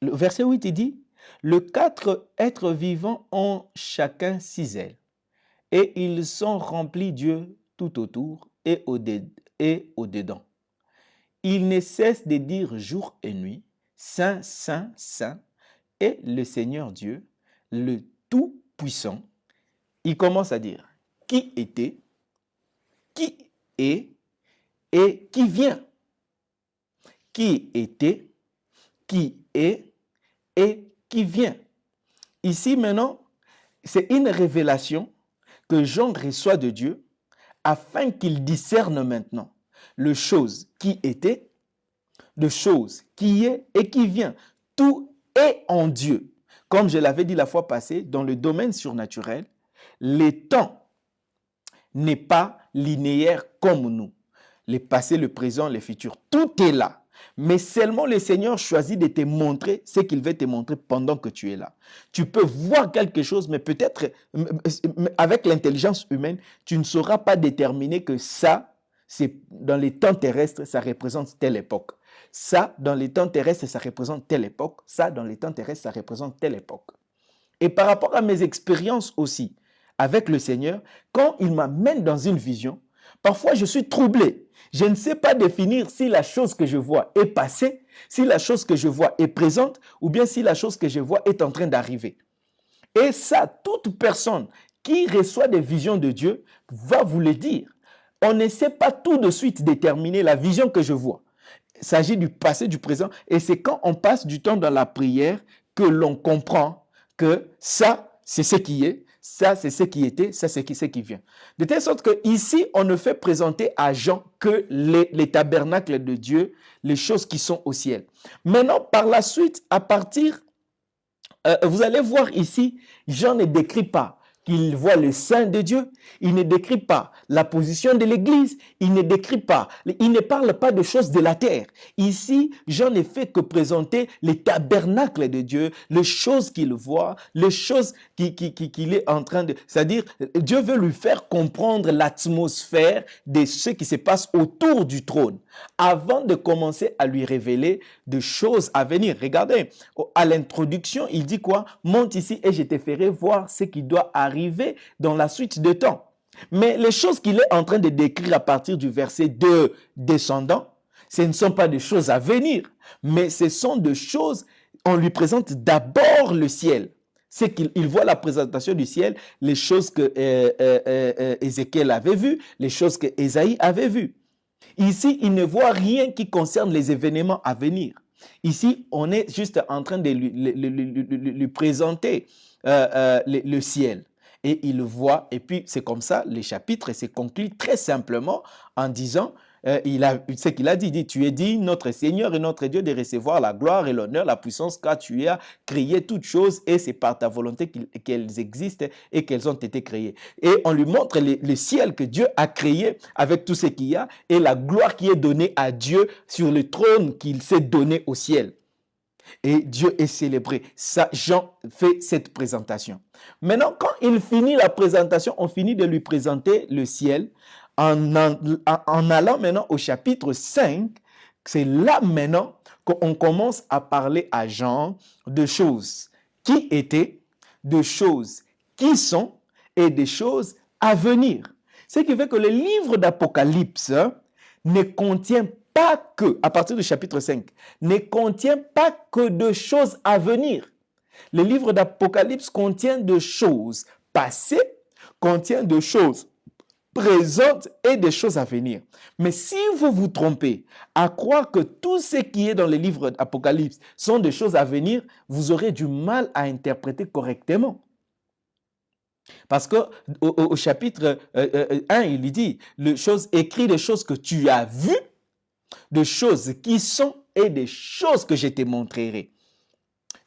Le verset 8, il dit, « Les 4 êtres vivants ont chacun 6 ailes, et ils sont remplis Dieu tout autour et au-dedans. Ils ne cessent de dire jour et nuit, Saint, Saint, Saint, et le Seigneur Dieu, le Tout-Puissant. » Il commence à dire, qui était, qui est et qui vient. Qui était, qui est et qui vient. Ici maintenant, c'est une révélation que Jean reçoit de Dieu afin qu'il discerne maintenant le chose qui était, le chose qui est et qui vient. Tout est en Dieu. Comme je l'avais dit la fois passée, dans le domaine surnaturel, le temps n'est pas linéaire comme nous. Le passé, le présent, le futur, tout est là. Mais seulement le Seigneur choisit de te montrer ce qu'il veut te montrer pendant que tu es là. Tu peux voir quelque chose, mais peut-être avec l'intelligence humaine, tu ne sauras pas déterminer que ça, c'est dans les temps terrestres, ça représente telle époque. Ça, dans les temps terrestres, ça représente telle époque. Ça, dans les temps terrestres, ça représente telle époque. Et par rapport à mes expériences aussi avec le Seigneur, quand il m'amène dans une vision, parfois je suis troublé. Je ne sais pas définir si la chose que je vois est passée, si la chose que je vois est présente, ou bien si la chose que je vois est en train d'arriver. Et ça, toute personne qui reçoit des visions de Dieu va vous le dire. On ne sait pas tout de suite déterminer la vision que je vois. Il s'agit du passé, du présent, et c'est quand on passe du temps dans la prière que l'on comprend que ça, c'est ce qui est, ça, c'est ce qui était, ça, c'est ce qui vient. De telle sorte qu'ici, on ne fait présenter à Jean que les tabernacles de Dieu, les choses qui sont au ciel. Maintenant, par la suite, à partir, vous allez voir ici, Jean ne décrit pas qu'il voit le sein de Dieu, il ne décrit pas la position de l'Église, il ne décrit pas, il ne parle pas de choses de la terre. Ici, Jean ne fait que présenter les tabernacles de Dieu, les choses qu'il voit, les choses qu'il est en train de... C'est-à-dire, Dieu veut lui faire comprendre l'atmosphère de ce qui se passe autour du trône, avant de commencer à lui révéler des choses à venir. Regardez, à l'introduction, il dit quoi? Monte ici et je te ferai voir ce qui doit arriver dans la suite de temps. Mais les choses qu'il est en train de décrire à partir du verset 2 descendant, ce ne sont pas des choses à venir, mais ce sont des choses, on lui présente d'abord le ciel. C'est qu'il voit la présentation du ciel, les choses que Ézéchiel avait vues, les choses que Ésaïe avait vues. Ici, il ne voit rien qui concerne les événements à venir. Ici, on est juste en train de lui présenter le ciel. Et il le voit, et puis c'est comme ça, les chapitres se concluent très simplement en disant, ce qu'il a dit, tu es digne, notre Seigneur et notre Dieu, de recevoir la gloire et l'honneur, la puissance, car tu as créé toutes choses et c'est par ta volonté qu'elles existent et qu'elles ont été créées. Et on lui montre le ciel que Dieu a créé avec tout ce qu'il y a et la gloire qui est donnée à Dieu sur le trône qu'il s'est donné au ciel. Et Dieu est célébré. Ça, Jean fait cette présentation. Maintenant, quand il finit la présentation, on finit de lui présenter le ciel en allant maintenant au chapitre 5. C'est là maintenant qu'on commence à parler à Jean de choses qui étaient, de choses qui sont et des choses à venir. Ce qui fait que le livre d'Apocalypse ne contient pas que, à partir du chapitre 5, ne contient pas que de choses à venir. Le livre d'Apocalypse contient de choses passées, contient de choses présentes et des choses à venir. Mais si vous vous trompez à croire que tout ce qui est dans le livre d'Apocalypse sont des choses à venir, vous aurez du mal à interpréter correctement. Parce que au chapitre 1, il dit, écrit des choses que tu as vues, de choses qui sont et des choses que je te montrerai.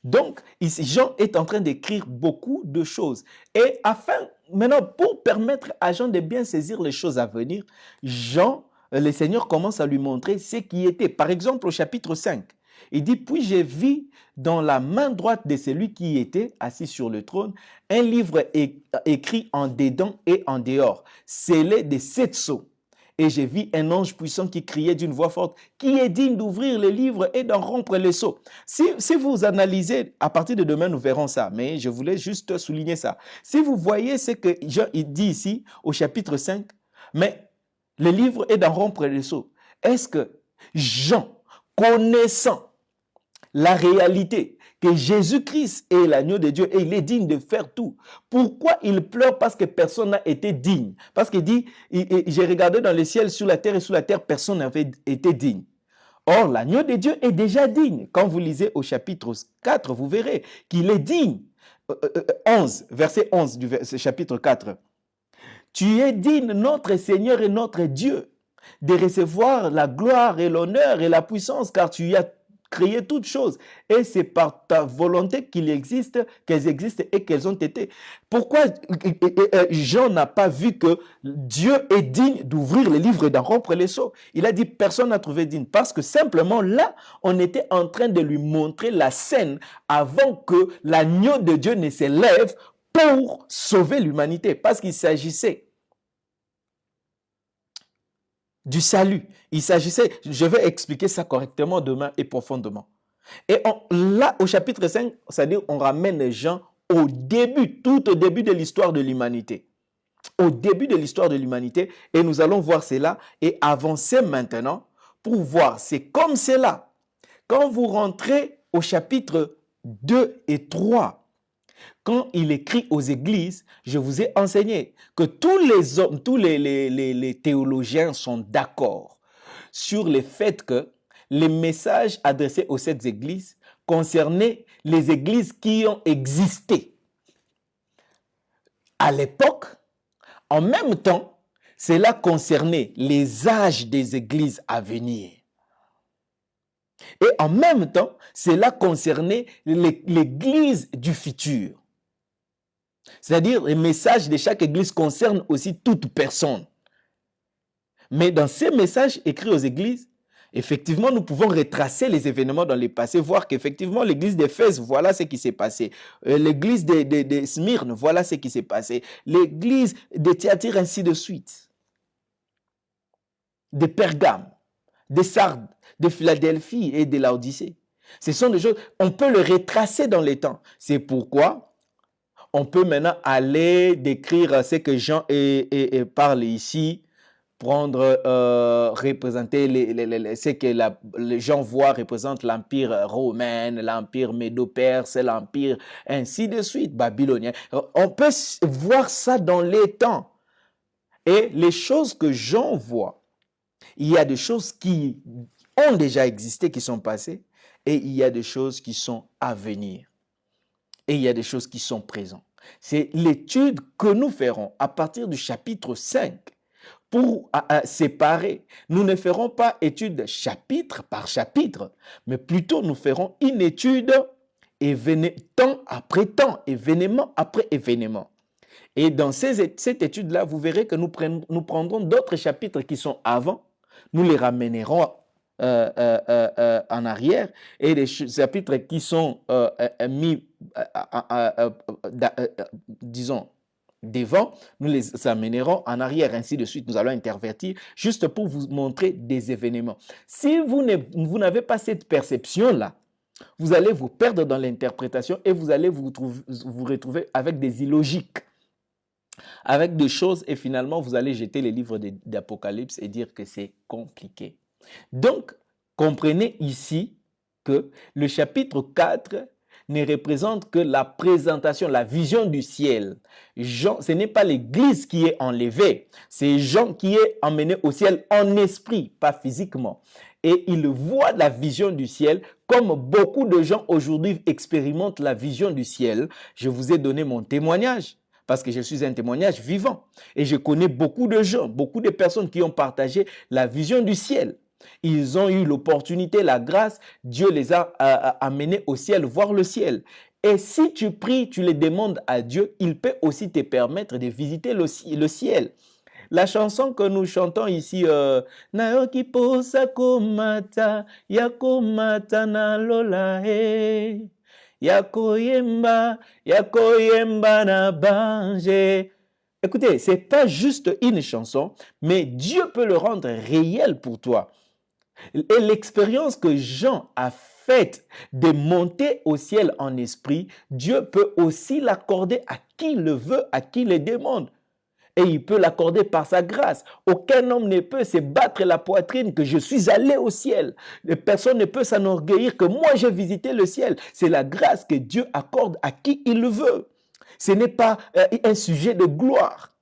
Donc, ici, Jean est en train d'écrire beaucoup de choses. Et maintenant, pour permettre à Jean de bien saisir les choses à venir, le Seigneur commence à lui montrer ce qui était. Par exemple, au chapitre 5, il dit, puis j'ai vu dans la main droite de celui qui était assis sur le trône, un livre écrit en dedans et en dehors, scellé de 7 sceaux. Et j'ai vu un ange puissant qui criait d'une voix forte, qui est digne d'ouvrir les livres et d'en rompre les sceaux. Si vous analysez, à partir de demain, nous verrons ça, mais je voulais juste souligner ça. Si vous voyez ce que Jean dit ici, au chapitre 5, mais le livre est d'en rompre les sceaux. Est-ce que Jean, connaissant la réalité que Jésus-Christ est l'agneau de Dieu et il est digne de faire tout. Pourquoi il pleure? Parce que personne n'a été digne. Parce qu'il dit, j'ai regardé dans le ciel, sur la terre et sous la terre, personne n'avait été digne. Or, l'agneau de Dieu est déjà digne. Quand vous lisez au chapitre 4, vous verrez qu'il est digne. 11, verset 11 du chapitre 4. Tu es digne, notre Seigneur et notre Dieu, de recevoir la gloire et l'honneur et la puissance, car tu as créé toutes choses. Et c'est par ta volonté qu'elles existent et qu'elles ont été. Pourquoi Jean n'a pas vu que Dieu est digne d'ouvrir les livres et d'en rompre les sceaux? Il a dit personne n'a trouvé digne. Parce que simplement là, on était en train de lui montrer la scène avant que l'agneau de Dieu ne s'élève pour sauver l'humanité. Parce qu'il s'agissait du salut. Il s'agissait, je vais expliquer ça correctement demain et profondément. Et là, au chapitre 5, c'est-à-dire on ramène les gens au début, tout au début de l'histoire de l'humanité. Au début de l'histoire de l'humanité. Et nous allons voir cela et avancer maintenant pour voir. C'est comme cela. Quand vous rentrez au chapitre 2 et 3, quand il écrit aux églises, je vous ai enseigné que tous les hommes, tous les théologiens sont d'accord sur le fait que les messages adressés aux 7 églises concernaient les églises qui ont existé à l'époque. En même temps, cela concernait les âges des églises à venir. Et en même temps, cela concernait l'église du futur. C'est-à-dire, les messages de chaque église concernent aussi toute personne. Mais dans ces messages écrits aux églises, effectivement, nous pouvons retracer les événements dans le passé, voir qu'effectivement, l'église d'Éphèse, voilà ce qui s'est passé. L'église de Smyrne, voilà ce qui s'est passé. L'église de Thyatire, ainsi de suite. De Pergame, de Sardes, de Philadelphie et de Laodicée. Ce sont des choses, on peut le retracer dans les temps. C'est pourquoi on peut maintenant aller décrire ce que Jean parle ici, prendre, représenter ce que les gens voient représente l'empire romain, l'empire médo-perse, l'empire ainsi de suite, babylonien. On peut voir ça dans les temps. Et les choses que Jean voit, il y a des choses qui ont déjà existé, qui sont passées, et il y a des choses qui sont à venir. Et il y a des choses qui sont présentes. C'est l'étude que nous ferons à partir du chapitre 5 pour séparer. Nous ne ferons pas étude chapitre par chapitre, mais plutôt nous ferons une étude temps après temps, événement après événement. Et dans cette étude-là, vous verrez que nous prendrons d'autres chapitres qui sont avant, nous les ramènerons en arrière, et les chapitres qui sont mis, disons, devant, nous les amènerons en arrière, ainsi de suite. Nous allons intervertir juste pour vous montrer des événements. Si vous n'avez pas cette perception-là, vous allez vous perdre dans l'interprétation et vous allez vous retrouver avec des illogiques, avec des choses, et finalement, vous allez jeter les livres d'Apocalypse et dire que c'est compliqué. Donc, comprenez ici que le chapitre 4 ne représente que la présentation, la vision du ciel. Jean, ce n'est pas l'Église qui est enlevée, c'est Jean qui est emmené au ciel en esprit, pas physiquement. Et il voit la vision du ciel comme beaucoup de gens aujourd'hui expérimentent la vision du ciel. Je vous ai donné mon témoignage parce que je suis un témoignage vivant. Et je connais beaucoup de gens, beaucoup de personnes qui ont partagé la vision du ciel. Ils ont eu l'opportunité, la grâce, Dieu les a amenés au ciel, voir le ciel. Et si tu pries, tu les demandes à Dieu, il peut aussi te permettre de visiter le ciel. La chanson que nous chantons ici, Nayoki posa komata, yakomata na lola he, yakoyemba na banje. Écoutez, ce n'est pas juste une chanson, mais Dieu peut le rendre réel pour toi. Et l'expérience que Jean a faite de monter au ciel en esprit, Dieu peut aussi l'accorder à qui le veut, à qui le demande. Et il peut l'accorder par sa grâce. Aucun homme ne peut se battre la poitrine que je suis allé au ciel. Personne ne peut s'enorgueillir que moi j'ai visité le ciel. C'est la grâce que Dieu accorde à qui il le veut. Ce n'est pas un sujet de gloire,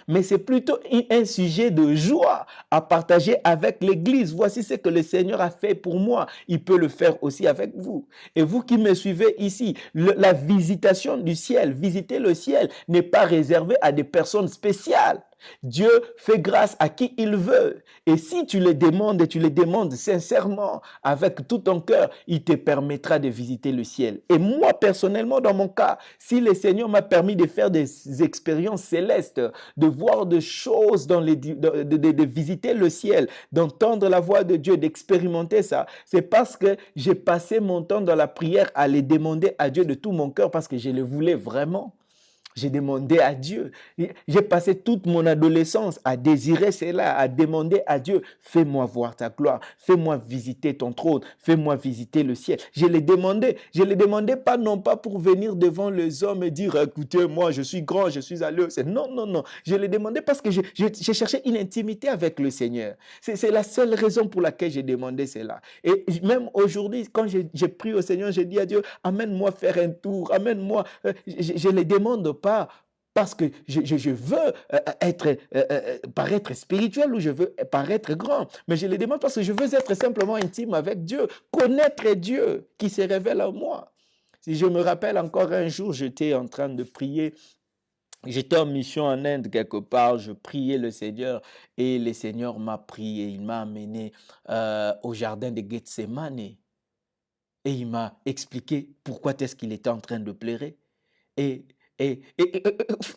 mais c'est plutôt un sujet de joie à partager avec l'Église. Voici ce que le Seigneur a fait pour moi. Il peut le faire aussi avec vous. Et vous qui me suivez ici, la visitation du ciel, visiter le ciel n'est pas réservé à des personnes spéciales. Dieu fait grâce à qui il veut. Et si tu le demandes et tu le demandes sincèrement, avec tout ton cœur, il te permettra de visiter le ciel. Et moi, personnellement, dans mon cas, si le Seigneur m'a permis de faire des expériences célestes, de voir des choses, de visiter le ciel, d'entendre la voix de Dieu, d'expérimenter ça, c'est parce que j'ai passé mon temps dans la prière à les demander à Dieu de tout mon cœur parce que je le voulais vraiment. J'ai demandé à Dieu. J'ai passé toute mon adolescence à désirer cela, à demander à Dieu, fais-moi voir ta gloire, fais-moi visiter ton trône, fais-moi visiter le ciel. Je l'ai demandé. Je l'ai demandé pas non pas pour venir devant les hommes et dire, écoutez, moi je suis grand, je suis allé. Non, non, non. Je l'ai demandé parce que j'ai cherché une intimité avec le Seigneur. C'est la seule raison pour laquelle j'ai demandé cela. Et même aujourd'hui, quand j'ai prié au Seigneur, j'ai dit à Dieu, amène-moi faire un tour, amène-moi. Je ne les demande pas parce que je veux paraître spirituel ou je veux paraître grand, mais je les demande parce que je veux être simplement intime avec Dieu, connaître Dieu qui se révèle en moi. Si je me rappelle encore un jour, j'étais en train de prier. J'étais en mission en Inde quelque part, je priais le Seigneur et le Seigneur m'a pris et il m'a amené au jardin de Gethsemane et il m'a expliqué pourquoi est-ce qu'il était en train de pleurer. Et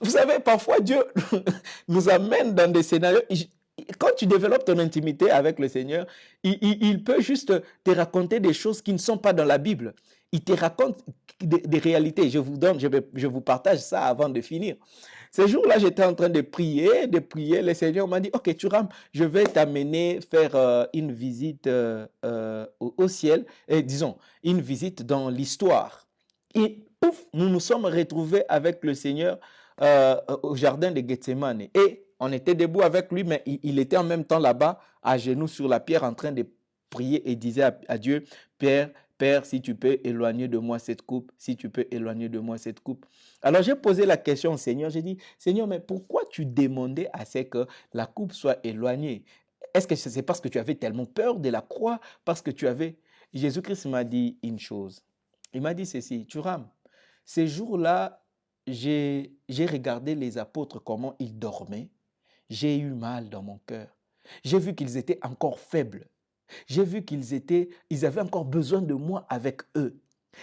vous savez, parfois Dieu nous amène dans des scénarios. Quand tu développes ton intimité avec le Seigneur, il peut juste te raconter des choses qui ne sont pas dans la Bible. Il te raconte des réalités. Je vous partage ça avant de finir. Ce jour-là, j'étais en train de prier. Le Seigneur m'a dit, ok, Thuram, je vais t'amener faire une visite au ciel, et disons, une visite dans l'histoire. Et pouf, nous nous sommes retrouvés avec le Seigneur au jardin de Gethsemane. Et on était debout avec lui, mais il était en même temps là-bas, à genoux sur la pierre, en train de prier et disait à Dieu, Père, si tu peux éloigner de moi cette coupe, si tu peux éloigner de moi cette coupe. Alors j'ai posé la question au Seigneur, j'ai dit, Seigneur, mais pourquoi tu demandais à ce que la coupe soit éloignée? Est-ce que c'est parce que tu avais tellement peur de la croix, parce que tu avais... Jésus-Christ m'a dit une chose. Il m'a dit ceci, Thuram, ces jours-là, j'ai regardé les apôtres, comment ils dormaient. j'ai eu mal dans mon cœur. J'ai vu qu'ils étaient encore faibles. J'ai vu ils avaient encore besoin de moi avec eux.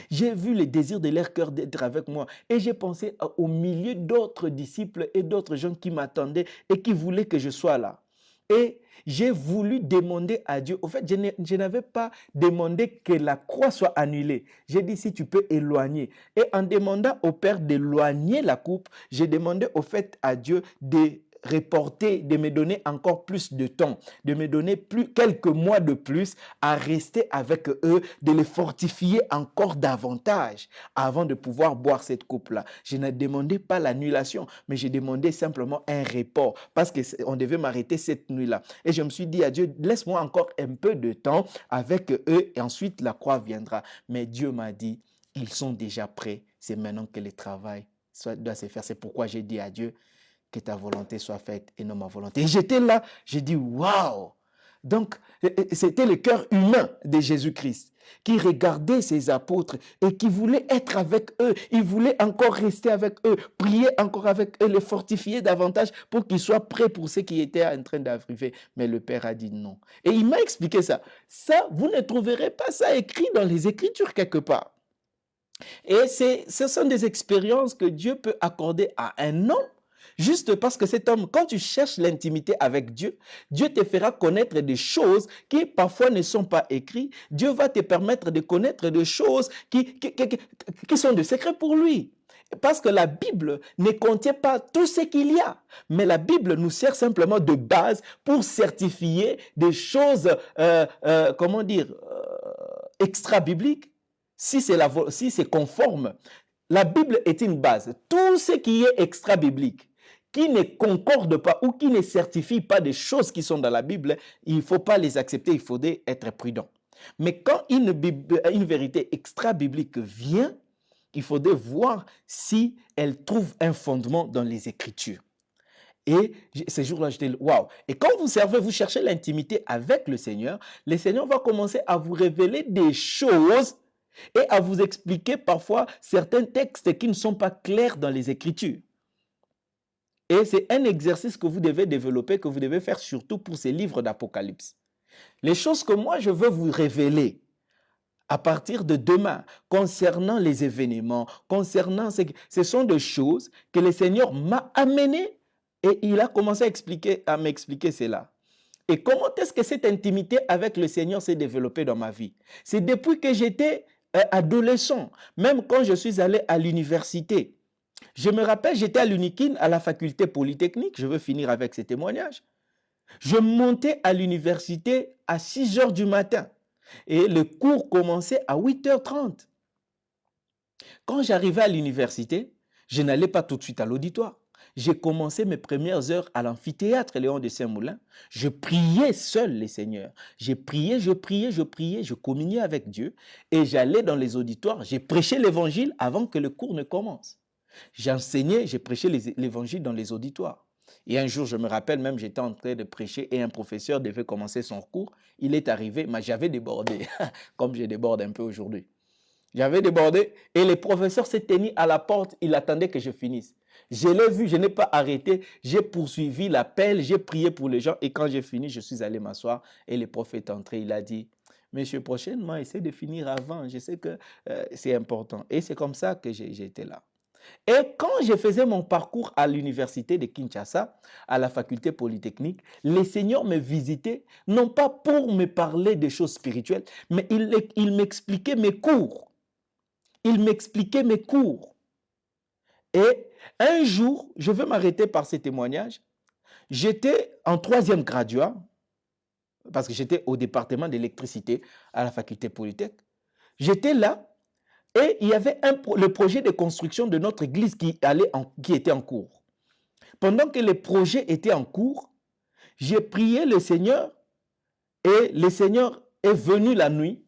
J'ai vu les désirs de leur cœur d'être avec moi et j'ai pensé au milieu d'autres disciples et d'autres gens qui m'attendaient et qui voulaient que je sois là. Et j'ai voulu demander à Dieu. Au fait, je n'avais pas demandé que la croix soit annulée. J'ai dit si tu peux éloigner. Et en demandant au Père d'éloigner la coupe, j'ai demandé au fait à Dieu de reporter, de me donner encore plus de temps, de me donner quelques mois de plus à rester avec eux, de les fortifier encore davantage avant de pouvoir boire cette coupe-là. Je ne demandais pas l'annulation, mais j'ai demandé simplement un report parce qu'on devait m'arrêter cette nuit-là. Et je me suis dit à Dieu, laisse-moi encore un peu de temps avec eux et ensuite la croix viendra. Mais Dieu m'a dit, ils sont déjà prêts. C'est maintenant que le travail doit se faire. C'est pourquoi j'ai dit à Dieu, que ta volonté soit faite et non ma volonté. Et j'étais là, j'ai dit, waouh! Donc, c'était le cœur humain de Jésus-Christ qui regardait ses apôtres et qui voulait être avec eux. Il voulait encore rester avec eux, prier encore avec eux, les fortifier davantage pour qu'ils soient prêts pour ce qui était en train d'arriver. Mais le Père a dit non. Et il m'a expliqué ça. Ça, vous ne trouverez pas ça écrit dans les Écritures quelque part. Et ce sont des expériences que Dieu peut accorder à un homme. Juste parce que cet homme, quand tu cherches l'intimité avec Dieu, Dieu te fera connaître des choses qui parfois ne sont pas écrites. Dieu va te permettre de connaître des choses qui sont de secret pour lui. Parce que la Bible ne contient pas tout ce qu'il y a. Mais la Bible nous sert simplement de base pour certifier des choses, extra-bibliques. Si c'est conforme, la Bible est une base. Tout ce qui est extra-biblique, qui ne concorde pas ou qui ne certifie pas des choses qui sont dans la Bible, il ne faut pas les accepter, il faudrait être prudent. Mais quand une vérité extra-biblique vient, il faudrait voir si elle trouve un fondement dans les Écritures. Et ces jours-là, j'étais waouh. Et quand vous servez, vous cherchez l'intimité avec le Seigneur va commencer à vous révéler des choses et à vous expliquer parfois certains textes qui ne sont pas clairs dans les Écritures. Et c'est un exercice que vous devez développer, que vous devez faire surtout pour ces livres d'Apocalypse. Les choses que moi, je veux vous révéler à partir de demain, concernant les événements, ce sont des choses que le Seigneur m'a amenées et il a commencé à m'expliquer cela. Et comment est-ce que cette intimité avec le Seigneur s'est développée dans ma vie? C'est depuis que j'étais adolescent, même quand je suis allé à l'université. Je me rappelle, j'étais à l'UNIKIN, à la faculté polytechnique. Je veux finir avec ces témoignages. Je montais à l'université à 6 heures du matin et le cours commençait à 8h30. Quand j'arrivais à l'université, je n'allais pas tout de suite à l'auditoire. J'ai commencé mes premières heures à l'amphithéâtre Léon de Saint-Moulin. Je priais seul les seigneurs. Je priais, je communiais avec Dieu et j'allais dans les auditoires. J'ai prêché l'évangile avant que le cours ne commence. J'enseignais, j'ai prêché l'évangile dans les auditoires. Et un jour, je me rappelle même, j'étais en train de prêcher et un professeur devait commencer son cours. Il est arrivé, mais j'avais débordé, comme je déborde un peu aujourd'hui. J'avais débordé et le professeur s'est tenu à la porte, il attendait que je finisse. Je l'ai vu, je n'ai pas arrêté, j'ai poursuivi l'appel, j'ai prié pour les gens et quand j'ai fini, je suis allé m'asseoir et le prof est entré, il a dit « Monsieur, prochainement, essaie de finir avant, je sais que c'est important. » Et c'est comme ça que j'ai été là. Et quand je faisais mon parcours à l'université de Kinshasa, à la faculté polytechnique, les seigneurs me visitaient, non pas pour me parler des choses spirituelles, mais ils m'expliquaient mes cours. Ils m'expliquaient mes cours. Et un jour, je veux m'arrêter par ces témoignages, j'étais en 3e graduat, parce que j'étais au département d'électricité à la faculté polytechnique. J'étais là, et il y avait le projet de construction de notre église qui était en cours. Pendant que le projet était en cours, j'ai prié le Seigneur et le Seigneur est venu la nuit.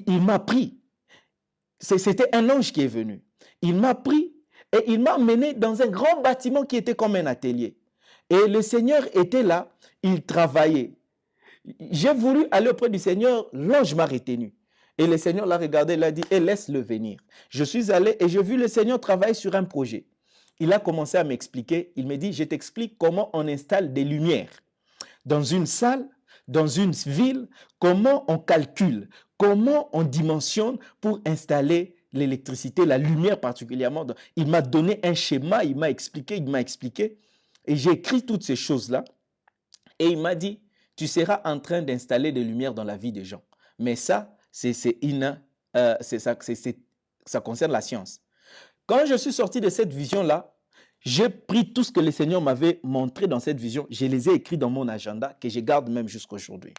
Il m'a pris. C'était un ange qui est venu. Il m'a pris et il m'a emmené dans un grand bâtiment qui était comme un atelier. Et le Seigneur était là, il travaillait. J'ai voulu aller auprès du Seigneur, l'ange m'a retenu. Et le Seigneur l'a regardé, il a dit, laisse-le venir. Je suis allé et j'ai vu le Seigneur travailler sur un projet. il a commencé à m'expliquer. Il me dit, je t'explique comment on installe des lumières dans une salle, dans une ville, comment on calcule, comment on dimensionne pour installer l'électricité, la lumière particulièrement. Il m'a donné un schéma, il m'a expliqué. Et j'ai écrit toutes ces choses-là. Et il m'a dit, tu seras en train d'installer des lumières dans la vie des gens. Mais ça, ça concerne la science. Quand je suis sorti de cette vision-là, j'ai pris tout ce que le Seigneur m'avait montré dans cette vision, je les ai écrits dans mon agenda, que je garde même jusqu'à aujourd'hui.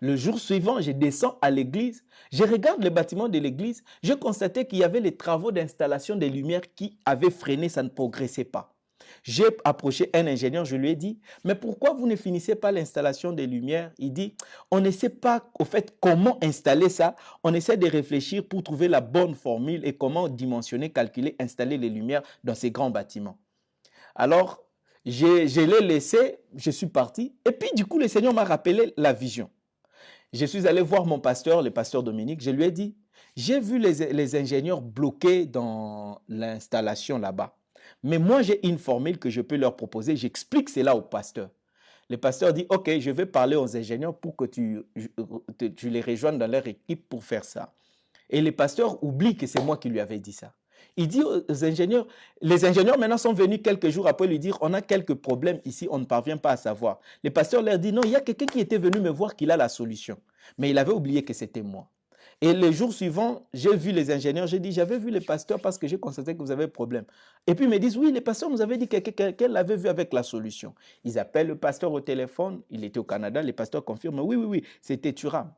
Le jour suivant, je descends à l'église, je regarde le bâtiment de l'église, je constatais qu'il y avait les travaux d'installation des lumières qui avaient freiné, ça ne progressait pas. J'ai approché un ingénieur, je lui ai dit, mais pourquoi vous ne finissez pas l'installation des lumières? Il dit, on ne sait pas au fait comment installer ça, on essaie de réfléchir pour trouver la bonne formule et comment dimensionner, calculer, installer les lumières dans ces grands bâtiments. Alors, je l'ai laissé, je suis parti, et puis du coup, le Seigneur m'a rappelé la vision. Je suis allé voir mon pasteur, le pasteur Dominique, je lui ai dit, j'ai vu les ingénieurs bloqués dans l'installation là-bas. Mais moi, j'ai une formule que je peux leur proposer. J'explique cela au pasteur. Le pasteur dit, OK, je vais parler aux ingénieurs pour que tu les rejoignes dans leur équipe pour faire ça. Et le pasteur oublie que c'est moi qui lui avais dit ça. Il dit aux ingénieurs, les ingénieurs maintenant sont venus quelques jours après lui dire, on a quelques problèmes ici, on ne parvient pas à savoir. Le pasteur leur dit, non, il y a quelqu'un qui était venu me voir qu'il a la solution. Mais il avait oublié que c'était moi. Et le jour suivant, j'ai vu les ingénieurs, j'ai dit, j'avais vu le pasteur parce que j'ai constaté que vous avez un problème. Et puis ils me disent, oui, le pasteur nous avait dit qu'elle l'avait vu avec la solution. Ils appellent le pasteur au téléphone, il était au Canada, le pasteur confirme, oui, c'était Thuram.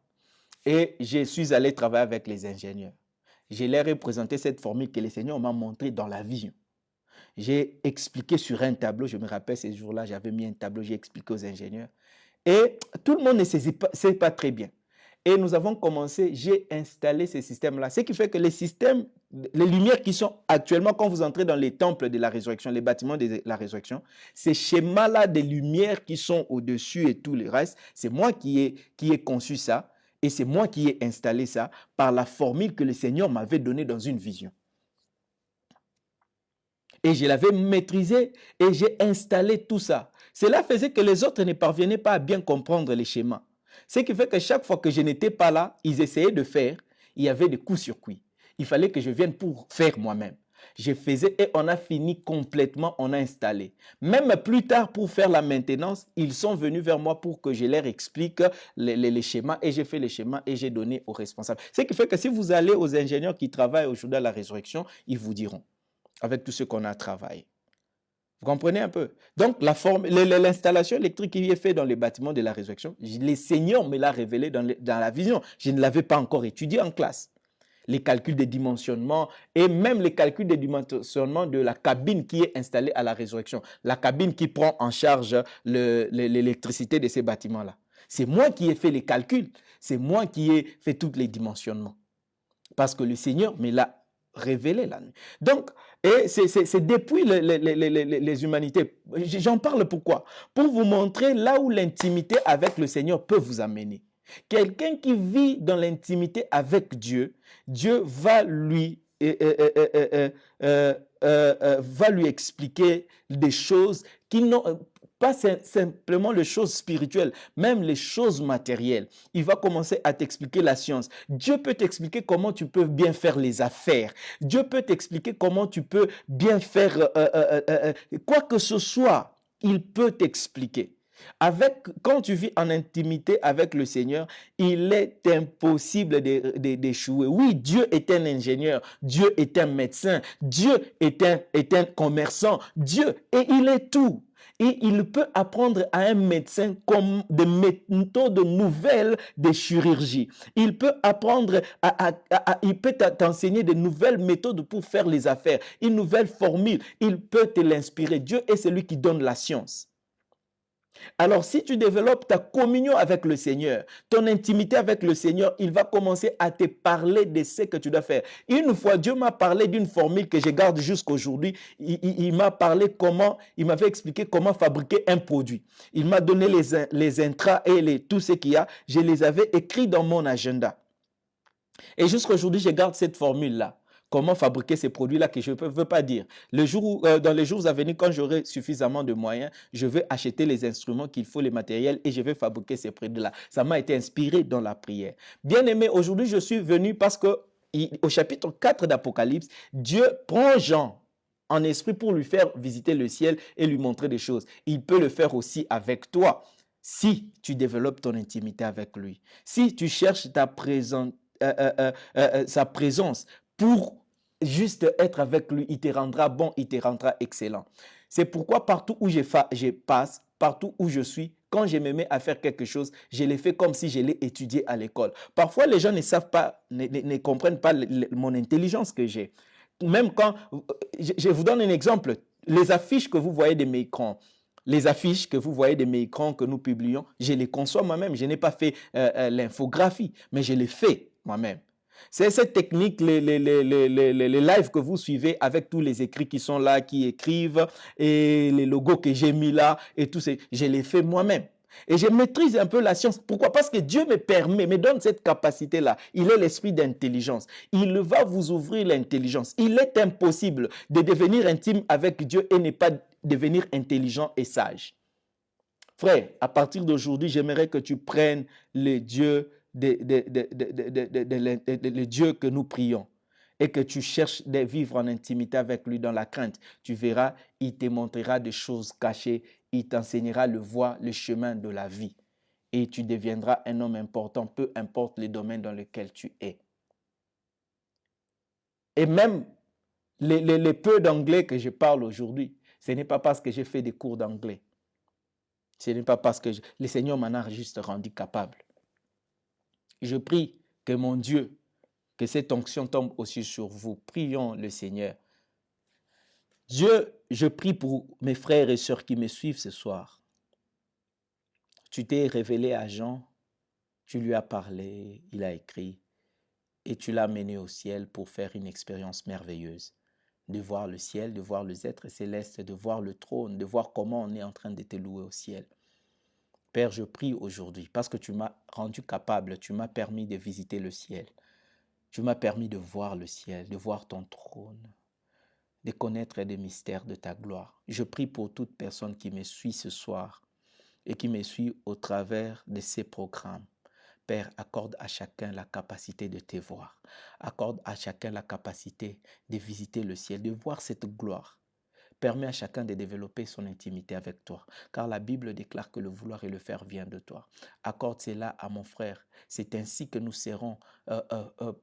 Et je suis allé travailler avec les ingénieurs. Je leur ai présenté cette formule que le Seigneur m'a montrée dans la vision. J'ai expliqué sur un tableau, je me rappelle ces jours-là, j'avais mis un tableau, j'ai expliqué aux ingénieurs. Et tout le monde ne sait pas très bien. Et nous avons commencé, j'ai installé ces systèmes-là. Ce qui fait que les systèmes, les lumières qui sont actuellement, quand vous entrez dans les temples de la résurrection, les bâtiments de la résurrection, ces schémas-là des lumières qui sont au-dessus et tout le reste, c'est moi qui ai conçu ça. Et c'est moi qui ai installé ça par la formule que le Seigneur m'avait donnée dans une vision. Et je l'avais maîtrisé et j'ai installé tout ça. Cela faisait que les autres ne parvenaient pas à bien comprendre les schémas. Ce qui fait que chaque fois que je n'étais pas là, ils essayaient de faire, il y avait des coups-sur-coups. Il fallait que je vienne pour faire moi-même. Je faisais et on a fini complètement, on a installé. Même plus tard, pour faire la maintenance, ils sont venus vers moi pour que je leur explique les schémas et j'ai fait les schémas et j'ai donné aux responsables. Ce qui fait que si vous allez aux ingénieurs qui travaillent aujourd'hui à la résurrection, ils vous diront, avec tout ce qu'on a travaillé. Vous comprenez un peu? Donc, l'installation électrique qui est faite dans les bâtiments de la résurrection, le Seigneur me l'a révélé dans la vision. Je ne l'avais pas encore étudié en classe. Les calculs de dimensionnement et même les calculs de dimensionnement de la cabine qui est installée à la résurrection. La cabine qui prend en charge l'électricité de ces bâtiments-là. C'est moi qui ai fait les calculs. C'est moi qui ai fait tous les dimensionnements. Parce que le Seigneur me l'a révélé la nuit. Donc, c'est depuis les humanités. J'en parle pourquoi? Pour vous montrer là où l'intimité avec le Seigneur peut vous amener. Quelqu'un qui vit dans l'intimité avec Dieu, Dieu va lui expliquer des choses qui n'ont pas simplement les choses spirituelles, même les choses matérielles. Il va commencer à t'expliquer la science. Dieu peut t'expliquer comment tu peux bien faire les affaires. Dieu peut t'expliquer comment tu peux bien faire quoi que ce soit. Il peut t'expliquer. Quand tu vis en intimité avec le Seigneur, il est impossible d'échouer. Oui, Dieu est un ingénieur, Dieu est un médecin, Dieu est un commerçant, Dieu, et il est tout. Et il peut apprendre à un médecin comme des méthodes nouvelles de chirurgie. Il peut apprendre, il peut t'enseigner de nouvelles méthodes pour faire les affaires, une nouvelle formule. Il peut te l'inspirer. Dieu est celui qui donne la science. Alors, si tu développes ta communion avec le Seigneur, ton intimité avec le Seigneur, il va commencer à te parler de ce que tu dois faire. Une fois, Dieu m'a parlé d'une formule que je garde jusqu'à aujourd'hui. Il m'a parlé il m'avait expliqué comment fabriquer un produit. Il m'a donné les intras et tout ce qu'il y a. Je les avais écrits dans mon agenda. Et jusqu'à aujourd'hui, je garde cette formule-là. comment fabriquer ces produits-là que je ne veux pas dire. Dans les jours à venir, quand j'aurai suffisamment de moyens, je vais acheter les instruments qu'il faut, les matériels, et je vais fabriquer ces produits-là. Ça m'a été inspiré dans la prière. Bien aimé, aujourd'hui, je suis venu parce que au chapitre 4 d'Apocalypse, Dieu prend Jean en esprit pour lui faire visiter le ciel et lui montrer des choses. Il peut le faire aussi avec toi si tu développes ton intimité avec lui. Si tu cherches sa présence pour juste être avec lui, il te rendra bon, il te rendra excellent. C'est pourquoi partout où je passe, partout où je suis, quand je me mets à faire quelque chose, je le fais comme si je l'ai étudié à l'école. Parfois, les gens ne savent pas, ne comprennent pas mon intelligence que j'ai. Même quand, je vous donne un exemple, les affiches que vous voyez de mes écrans, les affiches que vous voyez de mes écrans que nous publions, je les conçois moi-même. Je n'ai pas fait l'infographie, mais je les fais moi-même. C'est cette technique, les lives que vous suivez avec tous les écrits qui sont là, qui écrivent, et les logos que j'ai mis là, et tout ça, je les fais moi-même. Et je maîtrise un peu la science. Pourquoi? Parce que Dieu me permet, me donne cette capacité-là. Il est l'esprit d'intelligence. Il va vous ouvrir l'intelligence. Il est impossible de devenir intime avec Dieu et ne pas devenir intelligent et sage. Frère, à partir d'aujourd'hui, j'aimerais que tu prennes le Dieu, le Dieu que nous prions et que tu cherches de vivre en intimité avec lui dans la crainte. Tu verras, il te montrera des choses cachées, il t'enseignera le voie, le chemin de la vie. Et tu deviendras un homme important, peu importe les domaines dans lesquels tu es. Et même les peu d'anglais que je parle aujourd'hui, ce n'est pas parce que j'ai fait des cours d'anglais. Ce n'est pas parce que le Seigneur m'en a juste rendu capable. Je prie que mon Dieu, que cette onction tombe aussi sur vous. Prions le Seigneur. Dieu, je prie pour mes frères et sœurs qui me suivent ce soir. Tu t'es révélé à Jean, tu lui as parlé, il a écrit, et tu l'as mené au ciel pour faire une expérience merveilleuse. De voir le ciel, de voir les êtres célestes, de voir le trône, de voir comment on est en train de te louer au ciel. Père, je prie aujourd'hui parce que tu m'as rendu capable, tu m'as permis de visiter le ciel. Tu m'as permis de voir le ciel, de voir ton trône, de connaître les mystères de ta gloire. Je prie pour toute personne qui me suit ce soir et qui me suit au travers de ces programmes. Père, accorde à chacun la capacité de te voir. Accorde à chacun la capacité de visiter le ciel, de voir cette gloire. Permets à chacun de développer son intimité avec toi, car la Bible déclare que le vouloir et le faire vient de toi. Accorde cela à mon frère. C'est ainsi que nous serons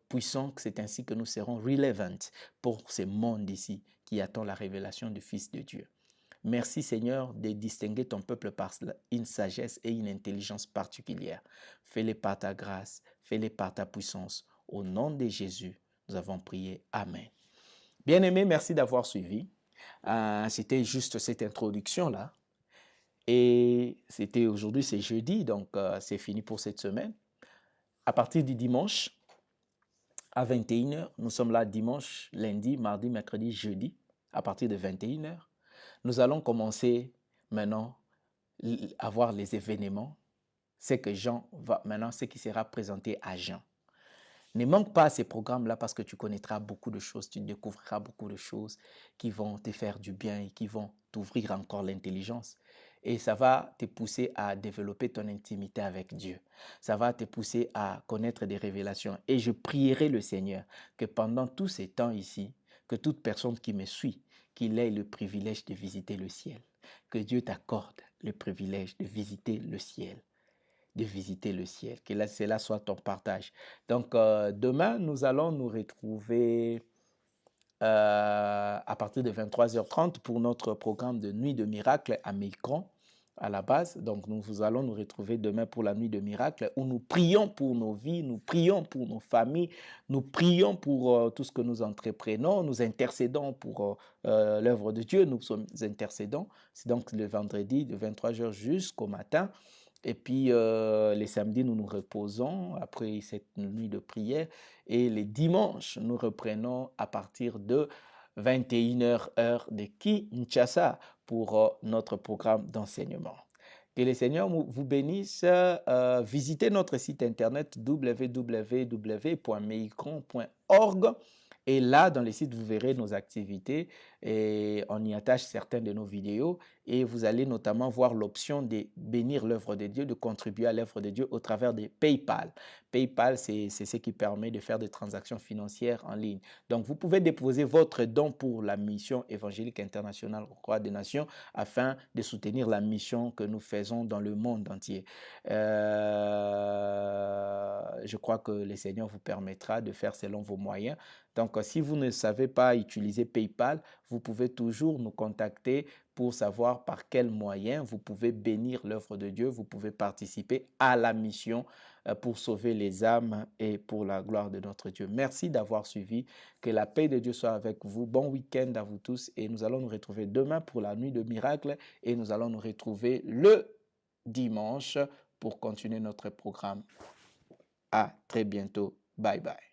puissants, c'est ainsi que nous serons relevant pour ce monde ici qui attend la révélation du Fils de Dieu. Merci Seigneur de distinguer ton peuple par une sagesse et une intelligence particulière. Fais-les par ta grâce, fais-les par ta puissance. Au nom de Jésus, nous avons prié. Amen. Bien-aimés, merci d'avoir suivi. C'était juste cette introduction-là. Et c'était aujourd'hui, c'est jeudi, donc c'est fini pour cette semaine. À partir du dimanche, à 21h, nous sommes là dimanche, lundi, mardi, mercredi, jeudi, à partir de 21h. Nous allons commencer maintenant à voir les événements. C'est que Jean va maintenant, ce qui sera présenté à Jean. Ne manque pas à ces programmes-là parce que tu connaîtras beaucoup de choses, tu découvriras beaucoup de choses qui vont te faire du bien et qui vont t'ouvrir encore l'intelligence. Et ça va te pousser à développer ton intimité avec Dieu. Ça va te pousser à connaître des révélations. Et je prierai le Seigneur que pendant tous ces temps ici, que toute personne qui me suit, qu'il ait le privilège de visiter le ciel. Que Dieu t'accorde le privilège de visiter le ciel. De visiter le ciel, que cela soit ton partage. Donc, demain, nous allons nous retrouver à partir de 23h30 pour notre programme de Nuit de Miracle à Mécran, à la base. Donc, nous allons nous retrouver demain pour la Nuit de Miracle où nous prions pour nos vies, nous prions pour nos familles, nous prions pour tout ce que nous entreprenons, nous intercédons pour l'œuvre de Dieu, nous sommes intercédants. C'est donc le vendredi de 23h jusqu'au matin. Et puis, les samedis, nous nous reposons après cette nuit de prière. Et les dimanches, nous reprenons à partir de 21h heure de Kinshasa pour notre programme d'enseignement. Que le Seigneur vous bénisse. Visitez notre site internet www.meicron.org Et là, dans le site, vous verrez nos activités et on y attache certaines de nos vidéos et vous allez notamment voir l'option de bénir l'œuvre de Dieu, de contribuer à l'œuvre de Dieu au travers de PayPal. PayPal, c'est ce qui permet de faire des transactions financières en ligne. Donc, vous pouvez déposer votre don pour la mission évangélique internationale Roi des Nations afin de soutenir la mission que nous faisons dans le monde entier. Je crois que le Seigneur vous permettra de faire selon vos moyens. Donc, si vous ne savez pas utiliser PayPal, vous pouvez toujours nous contacter pour savoir par quels moyens vous pouvez bénir l'œuvre de Dieu, vous pouvez participer à la mission pour sauver les âmes et pour la gloire de notre Dieu. Merci d'avoir suivi. Que la paix de Dieu soit avec vous. Bon week-end à vous tous et nous allons nous retrouver demain pour la nuit de miracle et nous allons nous retrouver le dimanche pour continuer notre programme. À très bientôt. Bye bye.